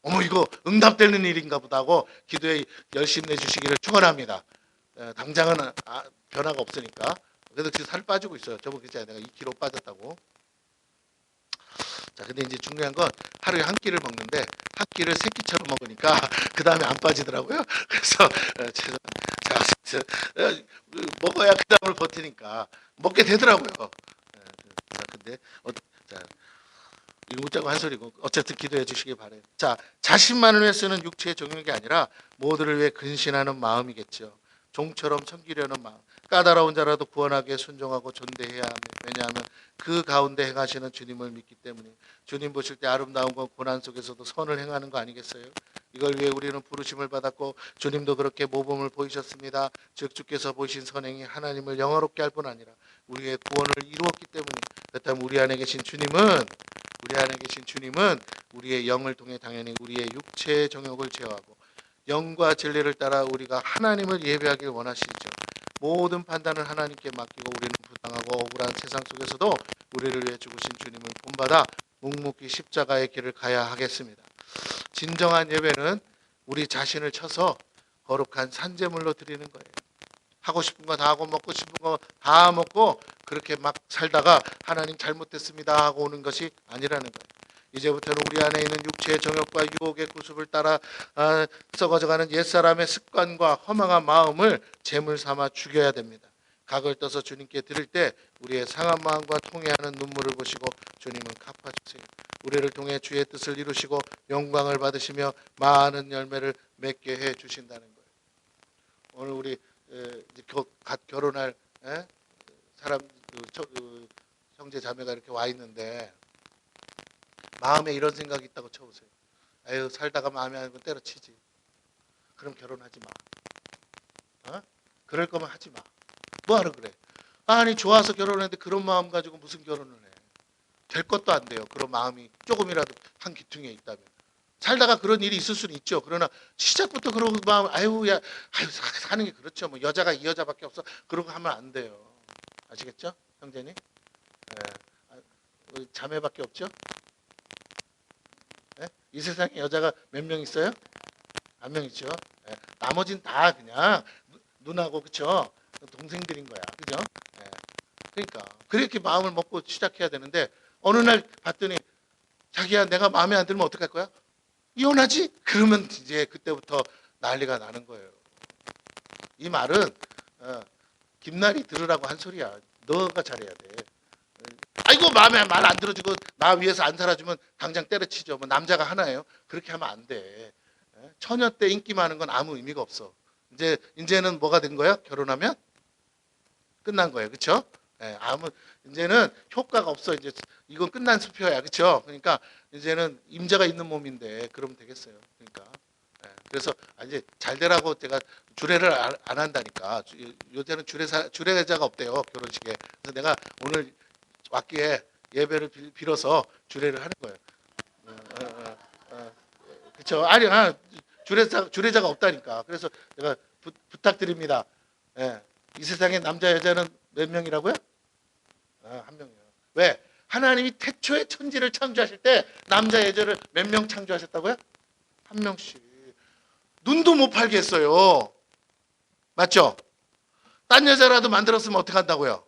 어머 이거 응답되는 일인가 보다 하고 기도에 열심히 내주시기를 축원합니다. 당장은 변화가 없으니까. 그래도 지금 살 빠지고 있어요. 저번 그랬잖아요. 내가 2kg 빠졌다고. 자, 근데 이제 중요한 건 하루에 한 끼를 먹는데 한 끼를 세 끼처럼 먹으니까 그 다음에 안 빠지더라고요. 그래서 자, 먹어야 그 다음을 버티니까 먹게 되더라고요. 자, 근데 자, 이거 웃자고 한 소리고 어쨌든 기도해 주시기 바래요. 자, 자신만을 위해 쓰는 육체의 정욕이 아니라 모두를 위해 근신하는 마음이겠죠. 종처럼 섬기려는 마음. 까다로운 자라도 구원하게 순종하고 존대해야 합니다. 왜냐하면 그 가운데 행하시는 주님을 믿기 때문에 주님 보실 때 아름다운 건 고난 속에서도 선을 행하는 거 아니겠어요? 이걸 위해 우리는 부르심을 받았고 주님도 그렇게 모범을 보이셨습니다. 즉 주께서 보이신 선행이 하나님을 영화롭게 할 뿐 아니라 우리의 구원을 이루었기 때문에 그렇다면 우리 안에 계신 주님은 우리의 영을 통해 당연히 우리의 육체의 정욕을 제어하고 영과 진리를 따라 우리가 하나님을 예배하길 원하시죠. 모든 판단을 하나님께 맡기고 우리는 부당하고 억울한 세상 속에서도 우리를 위해 죽으신 주님을 본받아 묵묵히 십자가의 길을 가야 하겠습니다. 진정한 예배는 우리 자신을 쳐서 거룩한 산제물로 드리는 거예요. 하고 싶은 거 다 하고 먹고 싶은 거 다 먹고 그렇게 막 살다가 하나님 잘못됐습니다 하고 오는 것이 아니라는 거예요. 이제부터는 우리 안에 있는 육체의 정욕과 유혹의 구습을 따라 썩어져가는 옛사람의 습관과 허망한 마음을 제물 삼아 죽여야 됩니다. 각을 떠서 주님께 드릴 때 우리의 상한 마음과 통회하는 눈물을 보시고 주님은 갚아주세요. 우리를 통해 주의 뜻을 이루시고 영광을 받으시며 많은 열매를 맺게 해 주신다는 거예요. 오늘 우리 갓 결혼할 사람 형제 자매가 이렇게 와 있는데 마음에 이런 생각이 있다고 쳐보세요. 에휴 살다가 마음에 안 들면 때려치지. 그럼 결혼하지 마. 그럴 거면 하지 마. 뭐하러 그래? 아니 좋아서 결혼했는데 그런 마음 가지고 무슨 결혼을 해. 될 것도 안 돼요. 그런 마음이 조금이라도 한 귀퉁이에 있다면. 살다가 그런 일이 있을 수는 있죠. 그러나 시작부터 그러고 막 사는 게 그렇죠. 뭐 여자가 이 여자밖에 없어. 그러고 하면 안 돼요. 아시겠죠, 형제님? 예. 자매밖에 없죠? 예? 이 세상에 여자가 몇 명 있어요? 한 명 있죠. 예. 나머진 다 그냥 누나고 그쵸? 동생들인 거야. 그죠? 예. 그러니까 그렇게 마음을 먹고 시작해야 되는데 어느 날 봤더니 자기야 내가 마음에 안 들면 어떡할 거야? 이혼하지? 그러면 이제 그때부터 난리가 나는 거예요. 이 말은 김날이 들으라고 한 소리야. 너가 잘해야 돼. 아이고 마음에 말 안 들어주고 나 위해서 안 살아주면 당장 때려치죠. 뭐 남자가 하나예요. 그렇게 하면 안 돼. 처녀 때 인기 많은 건 아무 의미가 없어. 이제는 뭐가 된 거야? 결혼하면 끝난 거예요. 그렇죠? 이제는 효과가 없어. 이제 이건 끝난 수표야. 그렇죠? 그러니까 이제는 임자가 있는 몸인데 그러면 되겠어요. 그러니까 그래서 이제 잘 되라고 제가 주례를 안 한다니까. 요새는 주례자가 없대요. 결혼식에. 그래서 내가 오늘 왔기에 예배를 빌어서 주례를 하는 거예요. 그렇죠? 주례자가 없다니까. 그래서 제가 부탁드립니다. 예. 이 세상에 남자 여자는 몇 명이라고요? 한 명이요. 왜? 하나님이 태초에 천지를 창조하실 때 남자 여자를 몇 명 창조하셨다고요? 한 명씩. 눈도 못 팔게 했어요. 맞죠? 딴 여자라도 만들었으면 어떻게 한다고요?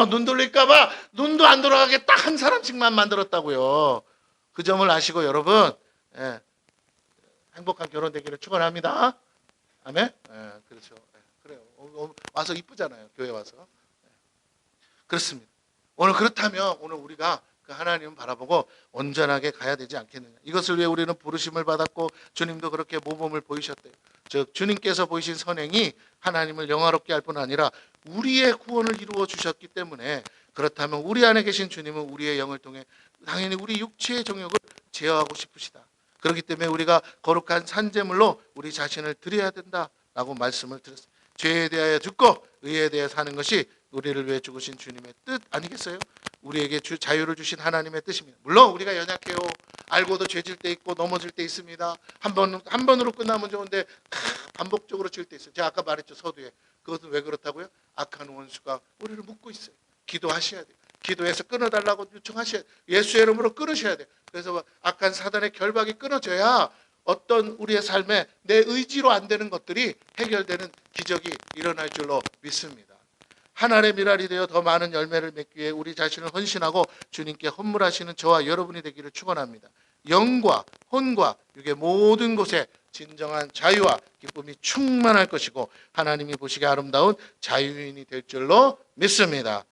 눈 돌릴까봐 눈도 안 돌아가게 딱 한 사람씩만 만들었다고요. 그 점을 아시고 여러분 행복한 결혼 되기를 축원합니다. 아멘. 그렇죠. 그래요. 와서 이쁘잖아요. 교회 와서. 그렇습니다. 오늘 그렇다면 오늘 우리가 그 하나님을 바라보고 온전하게 가야 되지 않겠느냐. 이것을 위해 우리는 부르심을 받았고 주님도 그렇게 모범을 보이셨대요. 즉 주님께서 보이신 선행이 하나님을 영화롭게 할 뿐 아니라 우리의 구원을 이루어 주셨기 때문에 그렇다면 우리 안에 계신 주님은 우리의 영을 통해 당연히 우리 육체의 정욕을 제어하고 싶으시다. 그렇기 때문에 우리가 거룩한 산제물로 우리 자신을 드려야 된다라고 말씀을 드렸습니다. 죄에 대하여 죽고 의에 대해 사는 것이 우리를 위해 죽으신 주님의 뜻 아니겠어요? 우리에게 자유를 주신 하나님의 뜻입니다. 물론 우리가 연약해요. 알고도 죄질 때 있고 넘어질 때 있습니다. 한 번으로 끝나면 좋은데 반복적으로 질 때 있어요. 제가 아까 말했죠. 서두에. 그것은 왜 그렇다고요? 악한 원수가 우리를 묶고 있어요. 기도하셔야 돼요. 기도해서 끊어달라고 요청하셔야 돼요. 예수의 이름으로 끊으셔야 돼요. 그래서 악한 사단의 결박이 끊어져야 어떤 우리의 삶에 내 의지로 안 되는 것들이 해결되는 기적이 일어날 줄로 믿습니다. 하나님의 미랄이 되어 더 많은 열매를 맺기 위해 우리 자신을 헌신하고 주님께 헌물하시는 저와 여러분이 되기를 축원합니다. 영과 혼과 육의 모든 곳에 진정한 자유와 기쁨이 충만할 것이고 하나님이 보시기에 아름다운 자유인이 될 줄로 믿습니다.